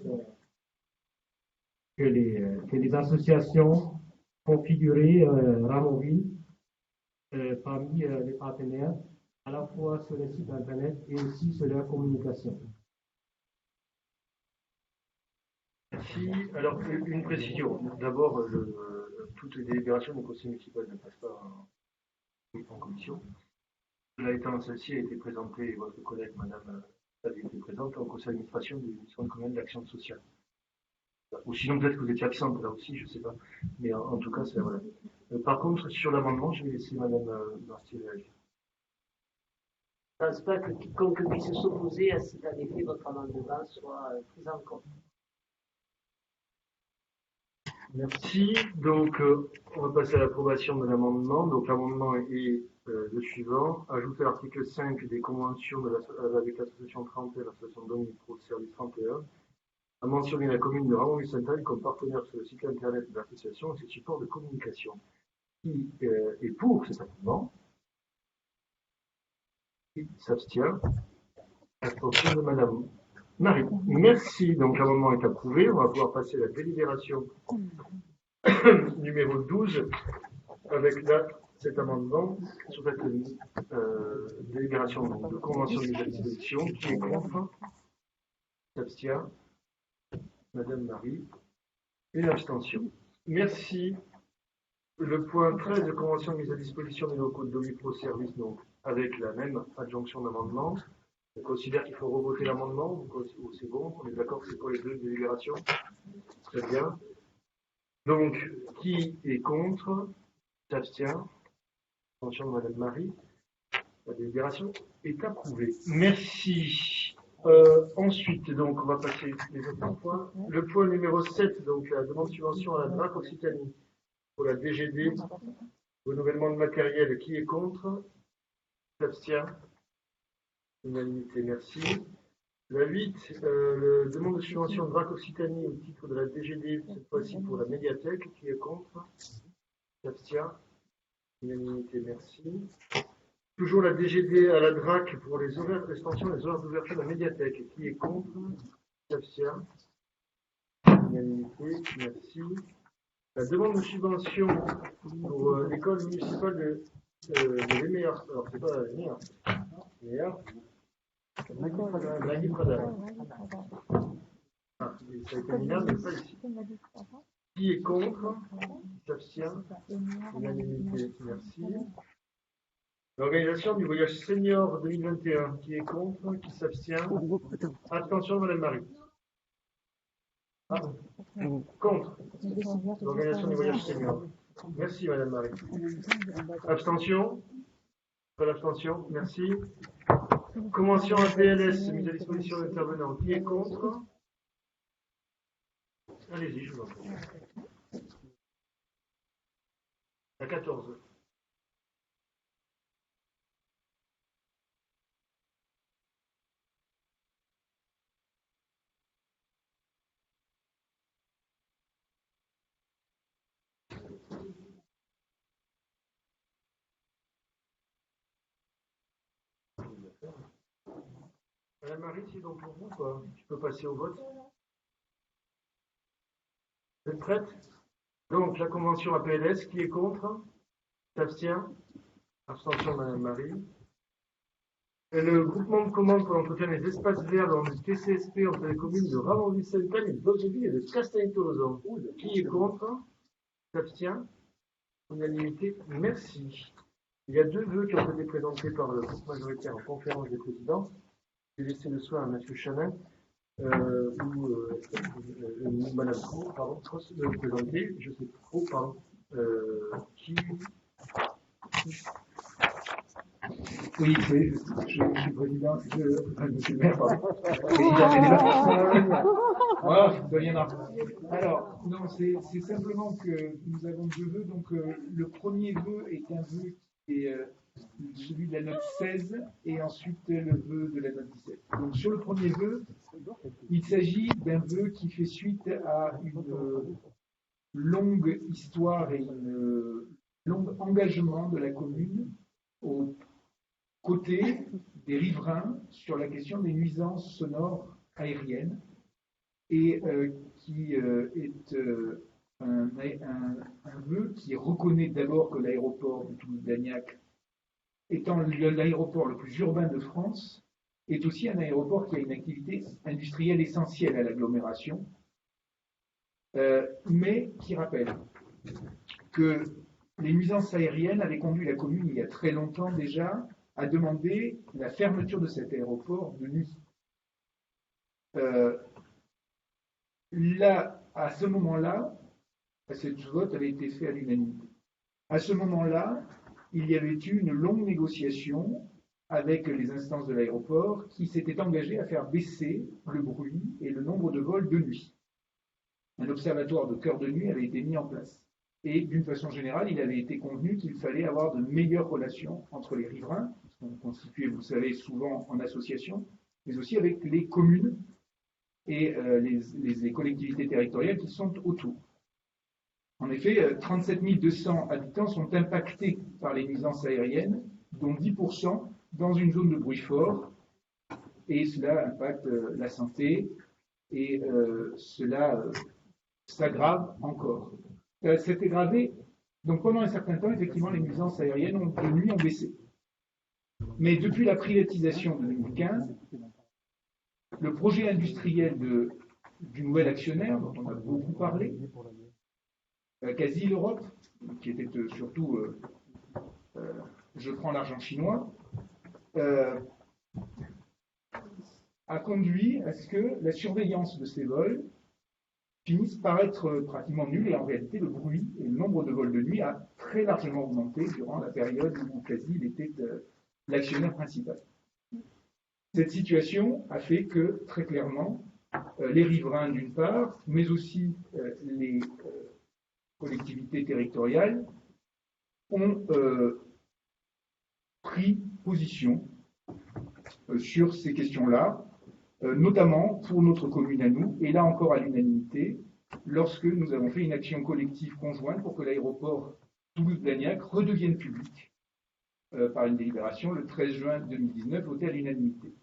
S12: que les associations configurées Ramoville parmi les partenaires à la fois sur les sites internet et aussi sur la communication.
S1: Merci. Alors, une précision. D'abord, toutes les délibérations du conseil municipal ne passent pas en commission. Cela étant, celle-ci a été présentée, et votre collègue, madame, a été présente au conseil d'administration du centre communal d'action sociale. Ou sinon, peut-être que vous étiez absente là aussi, je ne sais pas. Mais en tout cas, c'est voilà. Par contre, sur l'amendement, je vais laisser madame Martier réagir.
S11: Je ne pense pas que quiconque puisse s'opposer à ce qu'en effet votre amendement soit pris en compte.
S1: Merci. Donc, on va passer à l'approbation de l'amendement. Donc, l'amendement est le suivant. Ajouter à l'article 5 des conventions avec l'association 30 et l'association Domipro Service 31, à mentionner la commune de Ramon-Sainte-Anne comme partenaire sur le site internet de l'association et ses supports de communication. Qui est pour cet amendement? Qui s'abstient? Abstention de madame Marie. Merci. Donc, l'amendement est approuvé. On va pouvoir passer à la délibération numéro 12 avec cet amendement sur cette délibération de convention de mise à disposition. Qui est contre? S'abstient? Madame Marie. Une abstention. Merci. Le point 13 de convention de mise à disposition des locaux de Domipro Service, donc avec la même adjonction d'amendement. On considère qu'il faut revoter l'amendement ou c'est bon? On est d'accord que c'est pour les deux délibérations? Très bien. Donc, qui est contre? S'abstient? Attention de madame Marie. La délibération est approuvée. Merci. Ensuite, donc, on va passer les autres points. Le point numéro 7, donc la demande de subvention à la DRAC Occitanie pour la DGD, renouvellement de matériel. Qui est contre? S'abstient? Unanimité, merci. La 8, demande de subvention de DRAC Occitanie au titre de la DGD, cette fois-ci pour la médiathèque. Qui est contre? S'abstient? Unanimité, merci. Toujours la DGD à la DRAC pour les horaires d'extension, les horaires d'ouverture de la médiathèque. Qui est contre? S'abstient? Unanimité, merci. La demande de subvention pour l'école municipale de Les Meilleurs. Alors, c'est pas Les Meilleurs. Maggie Pradal. Ah, ça a été mis là, mais pas ici. Qui est contre? S'abstient? Unanimité, merci. L'organisation du voyage senior 2021. Qui est contre? Qui s'abstient? Abstention, madame Marie. Ah, contre l'organisation du voyage senior. Merci, madame Marie. Abstention? Pas d'abstention, merci. Convention APLS, mise à disposition d'intervenants. Qui est contre? Allez-y, je vous en prie. À 14. Madame Marie, c'est donc pour vous, quoi. Tu peux passer au vote. Vous êtes prête? Donc, la convention APLS, qui est contre? S'abstient? Abstention, madame Marie. Et le groupement de commandes pour l'entretien des espaces verts dans le TCSP entre les communes de Ramon-Sainte-Anne et de Bogeville et de Castagne-Tolosan. Qui est contre? S'abstient? Unanimité, merci. Il y a 2 vœux qui ont été présentés par le groupe majoritaire en conférence des présidents. J'ai laissé le soin à M. Chanin ou Mme Cross de le présenter. Je ne sais pas trop, pardon. Qui
S3: Oui, je suis président. Monsieur le maire, pardon. Voilà, ça viendra. Alors, non, c'est simplement que nous avons 2 vœux. Donc, le premier vœu est un vœu qui est celui de la note 16 et ensuite le vœu de la note 17. Donc, sur le premier vœu, il s'agit d'un vœu qui fait suite à une longue histoire et un long engagement de la commune aux côtés des riverains sur la question des nuisances sonores aériennes et qui est un vœu qui reconnaît d'abord que l'aéroport de Toulouse-Blagnac étant l'aéroport le plus urbain de France, est aussi un aéroport qui a une activité industrielle essentielle à l'agglomération, mais qui rappelle que les nuisances aériennes avaient conduit la commune, il y a très longtemps déjà, à demander la fermeture de cet aéroport de nuit. Là, à ce moment-là, cette vote avait été fait à l'unanimité. À ce moment-là, il y avait eu une longue négociation avec les instances de l'aéroport qui s'étaient engagées à faire baisser le bruit et le nombre de vols de nuit. Un observatoire de cœur de nuit avait été mis en place. Et d'une façon générale, il avait été convenu qu'il fallait avoir de meilleures relations entre les riverains, qui sont constitués, vous le savez, souvent en association, mais aussi avec les communes et les collectivités territoriales qui sont autour. En effet, 37 200 habitants sont impactés par les nuisances aériennes, dont 10% dans une zone de bruit fort, et cela impacte la santé, et cela s'aggrave encore. C'est aggravé, donc pendant un certain temps, effectivement, les nuisances aériennes de nuit ont baissé. Mais depuis la privatisation de 2015, le projet industriel du nouvel actionnaire, dont on a beaucoup parlé, Quasi l'Europe, qui était surtout je prends l'argent chinois, a conduit à ce que la surveillance de ces vols finisse par être pratiquement nulle, et en réalité le bruit et le nombre de vols de nuit a très largement augmenté durant la période où Quasi était l'actionnaire principal. Cette situation a fait que, très clairement, les riverains d'une part, mais aussi les collectivités territoriales ont pris position sur ces questions-là, notamment pour notre commune à nous, et là encore à l'unanimité, lorsque nous avons fait une action collective conjointe pour que l'aéroport Toulouse-Blagnac redevienne public par une délibération le 13 juin 2019, votée à l'unanimité.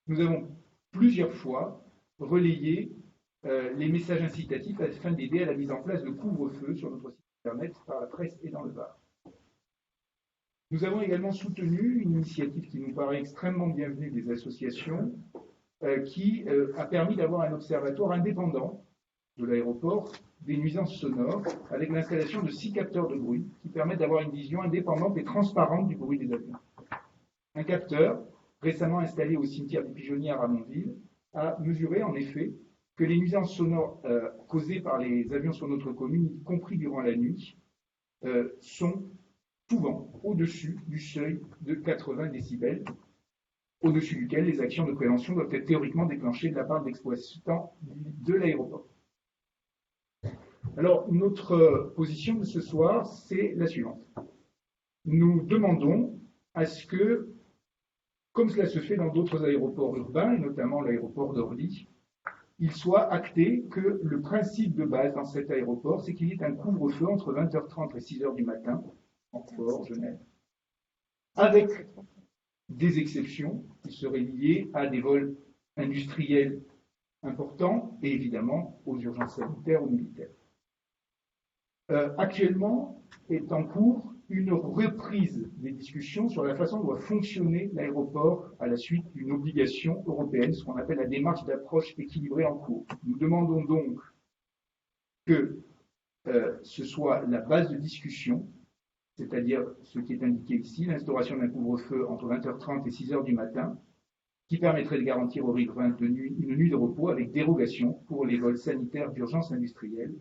S3: Nous avons plusieurs fois relayé les messages incitatifs afin d'aider à la mise en place de couvre-feu sur notre site internet par la presse et dans le Var. Nous avons également soutenu une initiative qui nous paraît extrêmement bienvenue des associations qui a permis d'avoir un observatoire indépendant de l'aéroport des nuisances sonores avec l'installation de 6 capteurs de bruit qui permettent d'avoir une vision indépendante et transparente du bruit des avions. Un capteur, récemment installé au cimetière des Pigeonnières à Montville, a mesuré en effet que les nuisances sonores causées par les avions sur notre commune, y compris durant la nuit, sont souvent au-dessus du seuil de 80 décibels, au-dessus duquel les actions de prévention doivent être théoriquement déclenchées de la part d'exploitants de l'aéroport. Alors, notre position de ce soir, c'est la suivante. Nous demandons à ce que, comme cela se fait dans d'autres aéroports urbains, et notamment l'aéroport d'Orly, il soit acté que le principe de base dans cet aéroport, c'est qu'il y ait un couvre-feu entre 20h30 et 6h du matin, Francfort, Genève, avec des exceptions qui seraient liées à des vols industriels importants et évidemment aux urgences sanitaires ou militaires. Actuellement est en cours une reprise des discussions sur la façon dont doit fonctionner l'aéroport à la suite d'une obligation européenne, ce qu'on appelle la démarche d'approche équilibrée en cours. Nous demandons donc que ce soit la base de discussion, c'est-à-dire ce qui est indiqué ici, l'instauration d'un couvre-feu entre 20h30 et 6h du matin, qui permettrait de garantir aux riverains une nuit de repos avec dérogation pour les vols sanitaires d'urgence industrielle,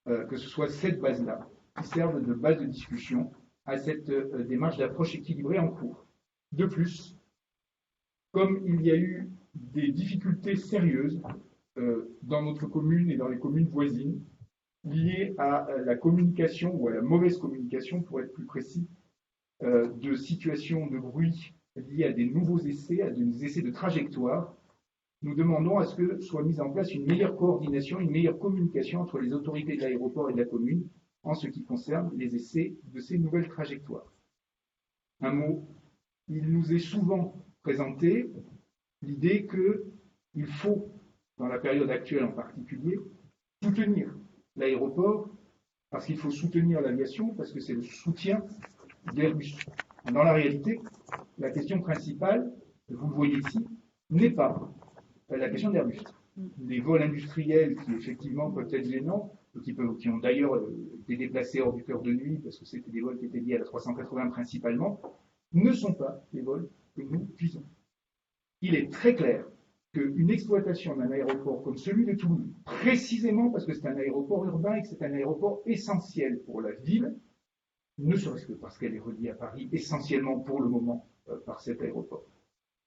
S3: que ce soit cette base-là qui serve de base de discussion à cette démarche d'approche équilibrée en cours. De plus, comme il y a eu des difficultés sérieuses dans notre commune et dans les communes voisines, liées à la communication ou à la mauvaise communication, pour être plus précis, de situations de bruit liées à des nouveaux essais, à des essais de trajectoire, nous demandons à ce que soit mise en place une meilleure coordination, une meilleure communication entre les autorités de l'aéroport et de la commune en ce qui concerne les essais de ces nouvelles trajectoires. Un mot, il nous est souvent présenté l'idée qu'il faut, dans la période actuelle en particulier, soutenir l'aéroport, parce qu'il faut soutenir l'aviation, parce que c'est le soutien d'Airbus. Dans la réalité, la question principale, vous le voyez ici, n'est pas la question d'Airbus. Les vols industriels qui effectivement peuvent être gênants, qui ont d'ailleurs été déplacés hors du cœur de nuit, parce que c'était des vols qui étaient liés à la 380 principalement, ne sont pas les vols que nous visons. Il est très clair qu'une exploitation d'un aéroport comme celui de Toulouse, précisément parce que c'est un aéroport urbain et que c'est un aéroport essentiel pour la ville, ne serait-ce que parce qu'elle est reliée à Paris essentiellement pour le moment par cet aéroport,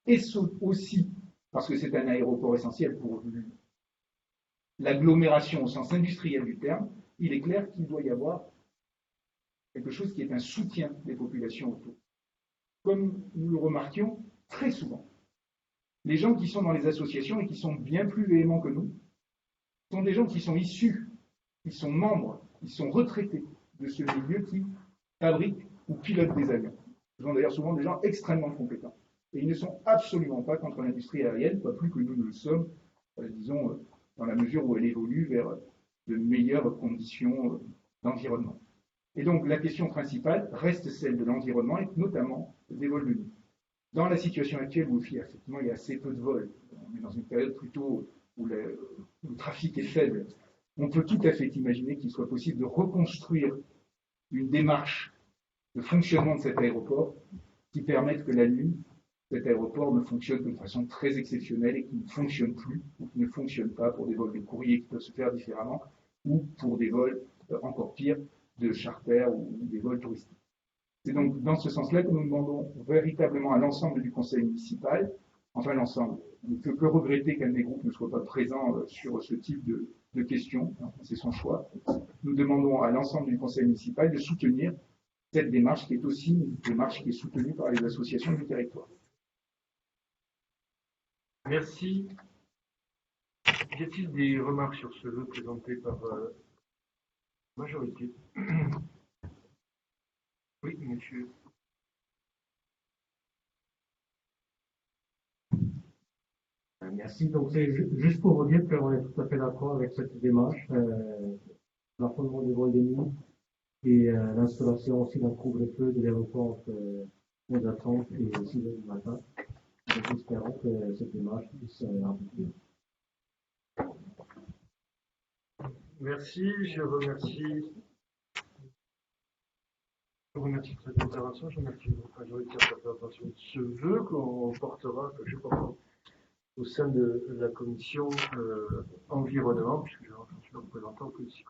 S3: et aussi parce que c'est un aéroport essentiel pour l'agglomération au sens industriel du terme, il est clair qu'il doit y avoir quelque chose qui est un soutien des populations autour. Comme nous le remarquions très souvent, les gens qui sont dans les associations et qui sont bien plus véhéments que nous sont des gens qui sont issus, qui sont membres, qui sont retraités de ce milieu qui fabrique ou pilote des avions. Ce sont d'ailleurs souvent des gens extrêmement compétents. Et ils ne sont absolument pas contre l'industrie aérienne, pas plus que nous ne le sommes, disons, dans la mesure où elle évolue vers de meilleures conditions d'environnement. Et donc la question principale reste celle de l'environnement et notamment des vols de nuit. Dans la situation actuelle où effectivement il y a assez peu de vols, on est dans une période plutôt où le trafic est faible, on peut tout à fait imaginer qu'il soit possible de reconstruire une démarche de fonctionnement de cet aéroport qui permette que la nuit, cet aéroport ne fonctionne de façon très exceptionnelle et qu'il ne fonctionne plus ou qu'il ne fonctionne pas pour des vols de courrier qui peuvent se faire différemment ou pour des vols encore pires de charter ou des vols touristiques. C'est donc dans ce sens-là que nous demandons véritablement à l'ensemble du conseil municipal, enfin l'ensemble, on ne peut que regretter qu'un des groupes ne soit pas présent sur ce type de questions, c'est son choix. Nous demandons à l'ensemble du conseil municipal de soutenir cette démarche qui est aussi une démarche qui est soutenue par les associations du territoire.
S1: Merci. Y a-t-il des remarques sur ce vœu présenté par majorité? Oui, monsieur.
S12: Merci. Donc, c'est juste pour vous dire qu'on est tout à fait d'accord avec cette démarche, l'affolement des vols de nuit et l'installation aussi d'un couvre-feu de l'aéroport aux attentes et 6 heures du matin. Donc, espérons que cette démarche puisse aboutir.
S1: Merci, je remercie cette intervention, je remercie votre majorité de faire attention de ce vœu qu'on portera, que je porte au sein de la commission environnement, puisque je suis le représentant politique.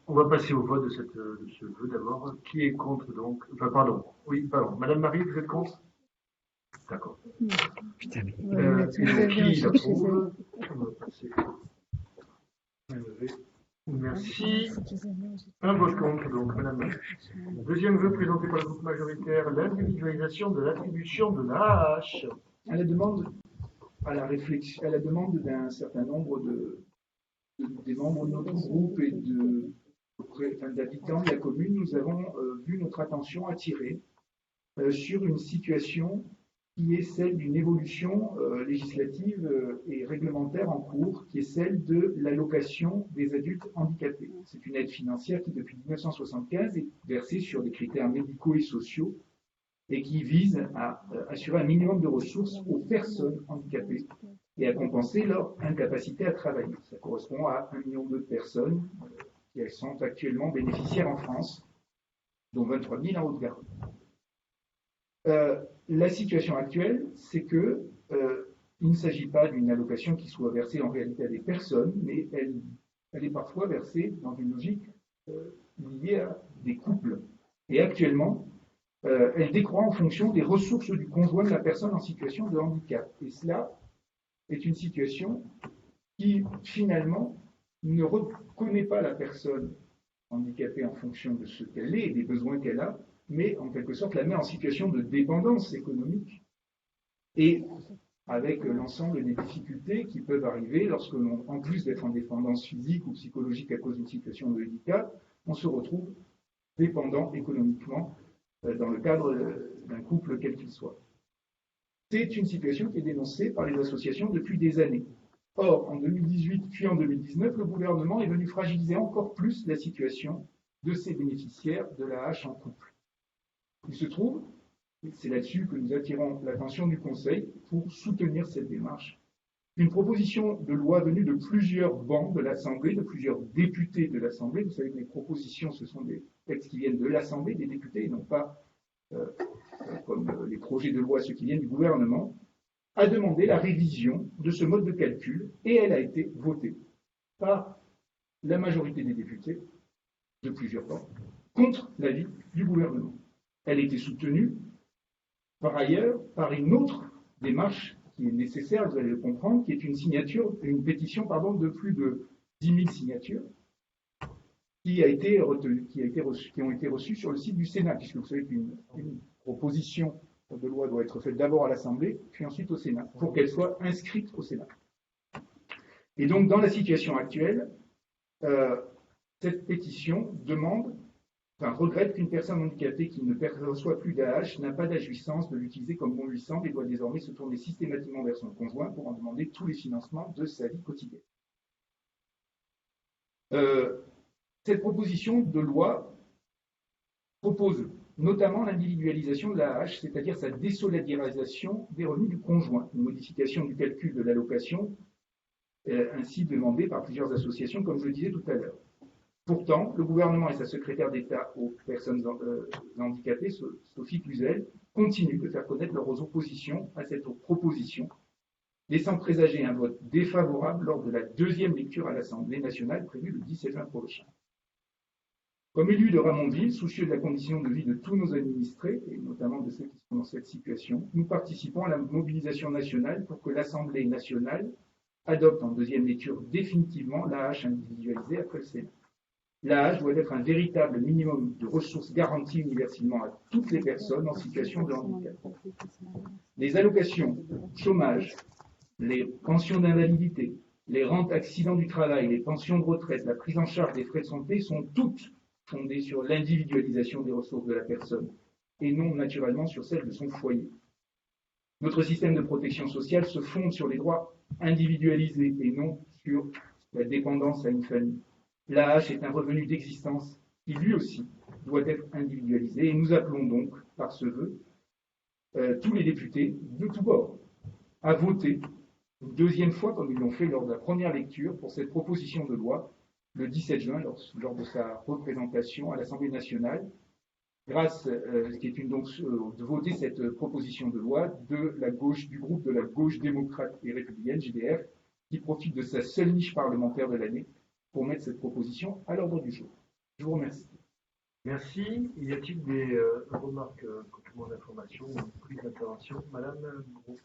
S1: On va passer au vote de ce vœu d'abord. Qui est contre donc? Enfin, pardon. Oui, pardon. Madame Marie, vous êtes contre? D'accord.
S4: Putain, mais...
S1: qui approuve? On va passer. Merci. Un vote contre, donc, madame. Deuxième vœu présenté par le groupe majoritaire, l'individualisation de l'attribution de l'AAH.
S3: À la demande, à la réflexion, à la demande d'un certain nombre des membres de notre groupe et d'habitants de la commune, nous avons vu notre attention attirée sur une situation qui est celle d'une évolution législative et réglementaire en cours, qui est celle de l'allocation des adultes handicapés. C'est une aide financière qui, depuis 1975, est versée sur des critères médicaux et sociaux et qui vise à assurer un minimum de ressources aux personnes handicapées et à compenser leur incapacité à travailler. Ça correspond à 1,2 million de personnes qui sont actuellement bénéficiaires en France, dont 23 000 en Haute-Garonne. La situation actuelle, c'est que il ne s'agit pas d'une allocation qui soit versée en réalité à des personnes, mais elle est parfois versée dans une logique liée à des couples. Et actuellement, elle décroît en fonction des ressources du conjoint de la personne en situation de handicap. Et cela est une situation qui, finalement, ne reconnaît pas la personne handicapée en fonction de ce qu'elle est et des besoins qu'elle a, mais en quelque sorte la met en situation de dépendance économique et avec l'ensemble des difficultés qui peuvent arriver lorsque l'on, en plus d'être en dépendance physique ou psychologique à cause d'une situation de handicap, on se retrouve dépendant économiquement dans le cadre d'un couple quel qu'il soit. C'est une situation qui est dénoncée par les associations depuis des années. Or, en 2018 puis en 2019, le gouvernement est venu fragiliser encore plus la situation de ces bénéficiaires de l'AAH en couple. Il se trouve, c'est là-dessus que nous attirons l'attention du Conseil pour soutenir cette démarche, une proposition de loi venue de plusieurs bancs de l'Assemblée, de plusieurs députés de l'Assemblée. Vous savez que les propositions, ce sont des textes qui viennent de l'Assemblée, des députés, et non pas comme les projets de loi, ceux qui viennent du gouvernement, a demandé la révision de ce mode de calcul, et elle a été votée par la majorité des députés de plusieurs bancs, contre l'avis du gouvernement. Elle a été soutenue, par ailleurs, par une autre démarche qui est nécessaire, vous allez le comprendre, qui est une pétition de plus de 10 000 signatures, qui ont été reçues sur le site du Sénat, puisque vous savez qu'une proposition de loi doit être faite d'abord à l'Assemblée, puis ensuite au Sénat, pour qu'elle soit inscrite au Sénat. Et donc, dans la situation actuelle, cette pétition regrette qu'une personne handicapée qui ne reçoit plus d'AH n'a pas d'agissance de l'utiliser comme bon lui semble et doit désormais se tourner systématiquement vers son conjoint pour en demander tous les financements de sa vie quotidienne. Cette proposition de loi propose notamment l'individualisation de l'AH, c'est-à-dire sa désolidarisation des revenus du conjoint, une modification du calcul de l'allocation, ainsi demandée par plusieurs associations, comme je le disais tout à l'heure. Pourtant, le gouvernement et sa secrétaire d'État aux personnes handicapées, Sophie Cluzel, continuent de faire connaître leurs oppositions à cette proposition, laissant présager un vote défavorable lors de la deuxième lecture à l'Assemblée nationale prévue le 17 juin prochain. Comme élu de Ramonville, soucieux de la condition de vie de tous nos administrés, et notamment de ceux qui sont dans cette situation, nous participons à la mobilisation nationale pour que l'Assemblée nationale adopte en deuxième lecture définitivement l'AH individualisé après le Sénat. L'AH doit être un véritable minimum de ressources garanties universellement à toutes les personnes en situation de handicap. Les allocations, chômage, les pensions d'invalidité, les rentes accidents du travail, les pensions de retraite, la prise en charge des frais de santé sont toutes fondées sur l'individualisation des ressources de la personne et non naturellement sur celle de son foyer. Notre système de protection sociale se fonde sur les droits individualisés et non sur la dépendance à une famille. L'AH est un revenu d'existence qui, lui aussi, doit être individualisé. Et nous appelons donc, par ce vœu, tous les députés de tous bords à voter une deuxième fois, comme ils l'ont fait lors de la première lecture, pour cette proposition de loi le 17 juin, lors de sa représentation à l'Assemblée nationale, de voter cette proposition de loi de la gauche, du groupe de la gauche démocrate et républicaine, GDR, qui profite de sa seule niche parlementaire de l'année pour mettre cette proposition à l'ordre du jour. Je vous remercie.
S1: Merci. Y a-t-il des remarques, compléments d'information ou prise d'intervention? Madame Gros.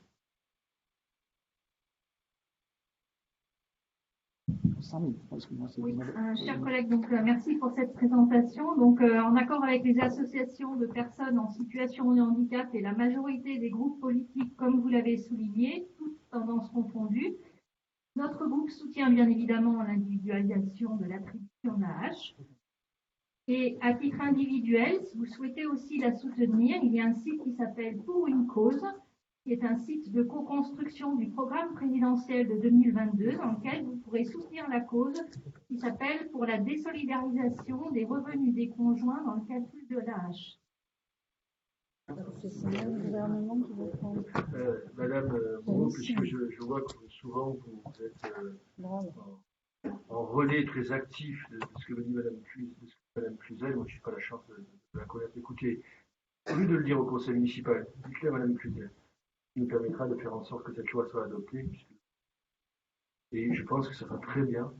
S5: Oui, chers collègues, donc merci pour cette présentation. Donc, en accord avec les associations de personnes en situation de handicap et la majorité des groupes politiques, comme vous l'avez souligné, toutes tendances confondues, notre groupe soutient bien évidemment l'individualisation de l'attribution d'AH. Et à titre individuel, si vous souhaitez aussi la soutenir, il y a un site qui s'appelle Pour une cause, qui est un site de co-construction du programme présidentiel de 2022, dans lequel vous pourrez soutenir la cause qui s'appelle Pour la désolidarisation des revenus des conjoints dans le calcul de l'AH.
S2: C'est le gouvernement qui veut prendre.
S1: Madame Moreau, puisque je vois que souvent vous êtes en relais très actif de ce que dit Madame Cluzel, moi je n'ai pas la chance de la connaître. Écoutez, au lieu de le dire au conseil municipal, dites-le à Madame Cluzel, qui nous permettra de faire en sorte que cette loi soit adoptée. Et je pense que ça va très bien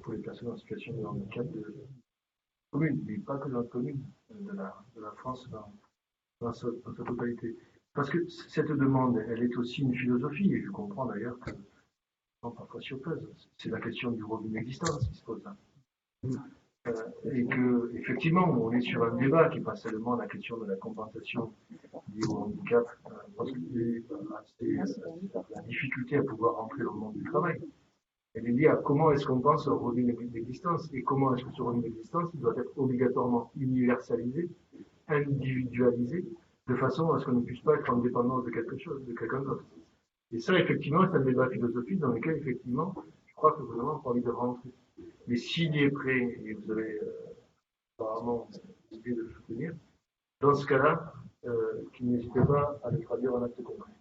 S1: pour les personnes en situation de handicap de commune, mais pas que dans la commune, de la France dans sa totalité. Parce que cette demande, elle est aussi une philosophie, et je comprends d'ailleurs que parfois surprise, c'est la question du revenu d'existence qui se pose là. Et que, effectivement, on est sur un débat qui n'est pas seulement la question de la compensation liée au handicap, parce que la difficulté à pouvoir rentrer dans le monde du travail. Elle est liée à comment est-ce qu'on pense au revenu d'existence, et comment est-ce que ce revenu d'existence il doit être obligatoirement universalisé, individualisé, de façon à ce qu'on ne puisse pas être en dépendance de quelque chose, de quelqu'un d'autre. Et ça, effectivement, c'est un débat philosophique dans lequel, effectivement, je crois que le gouvernement a envie de rentrer. Mais s'il y est prêt, et vous avez apparemment l'idée de le soutenir, Dans ce cas-là, qu'ils n'hésitent pas à le traduire en acte concret.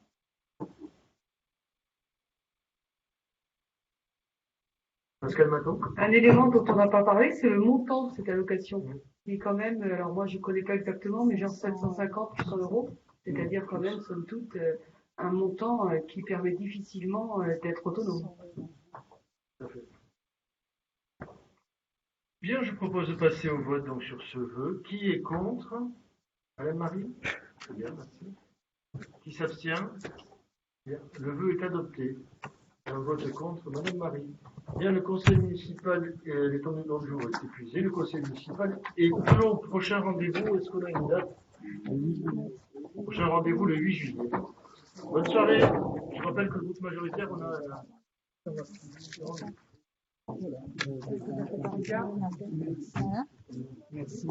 S1: Pascal Maton.
S13: Un élément dont on n'a pas parlé, c'est le montant de cette allocation. Qui est quand même, alors moi je ne connais pas exactement, mais genre 750 €, c'est-à-dire quand même, somme toute, un montant qui permet difficilement d'être autonome.
S1: Tout à fait. Bien, je propose de passer au vote donc sur ce vœu. Qui est contre? Madame Marie? Très bien, merci. Qui s'abstient? Bien, le vœu est adopté. Un vote contre Madame Marie. Bien, le conseil municipal, les temps dans le jour est épuisé. Le conseil municipal est clos. Prochain rendez-vous, est-ce qu'on a une date? Prochain rendez-vous le 8 juillet. Bonne soirée. Je rappelle que le groupe majoritaire, on a...
S3: Merci.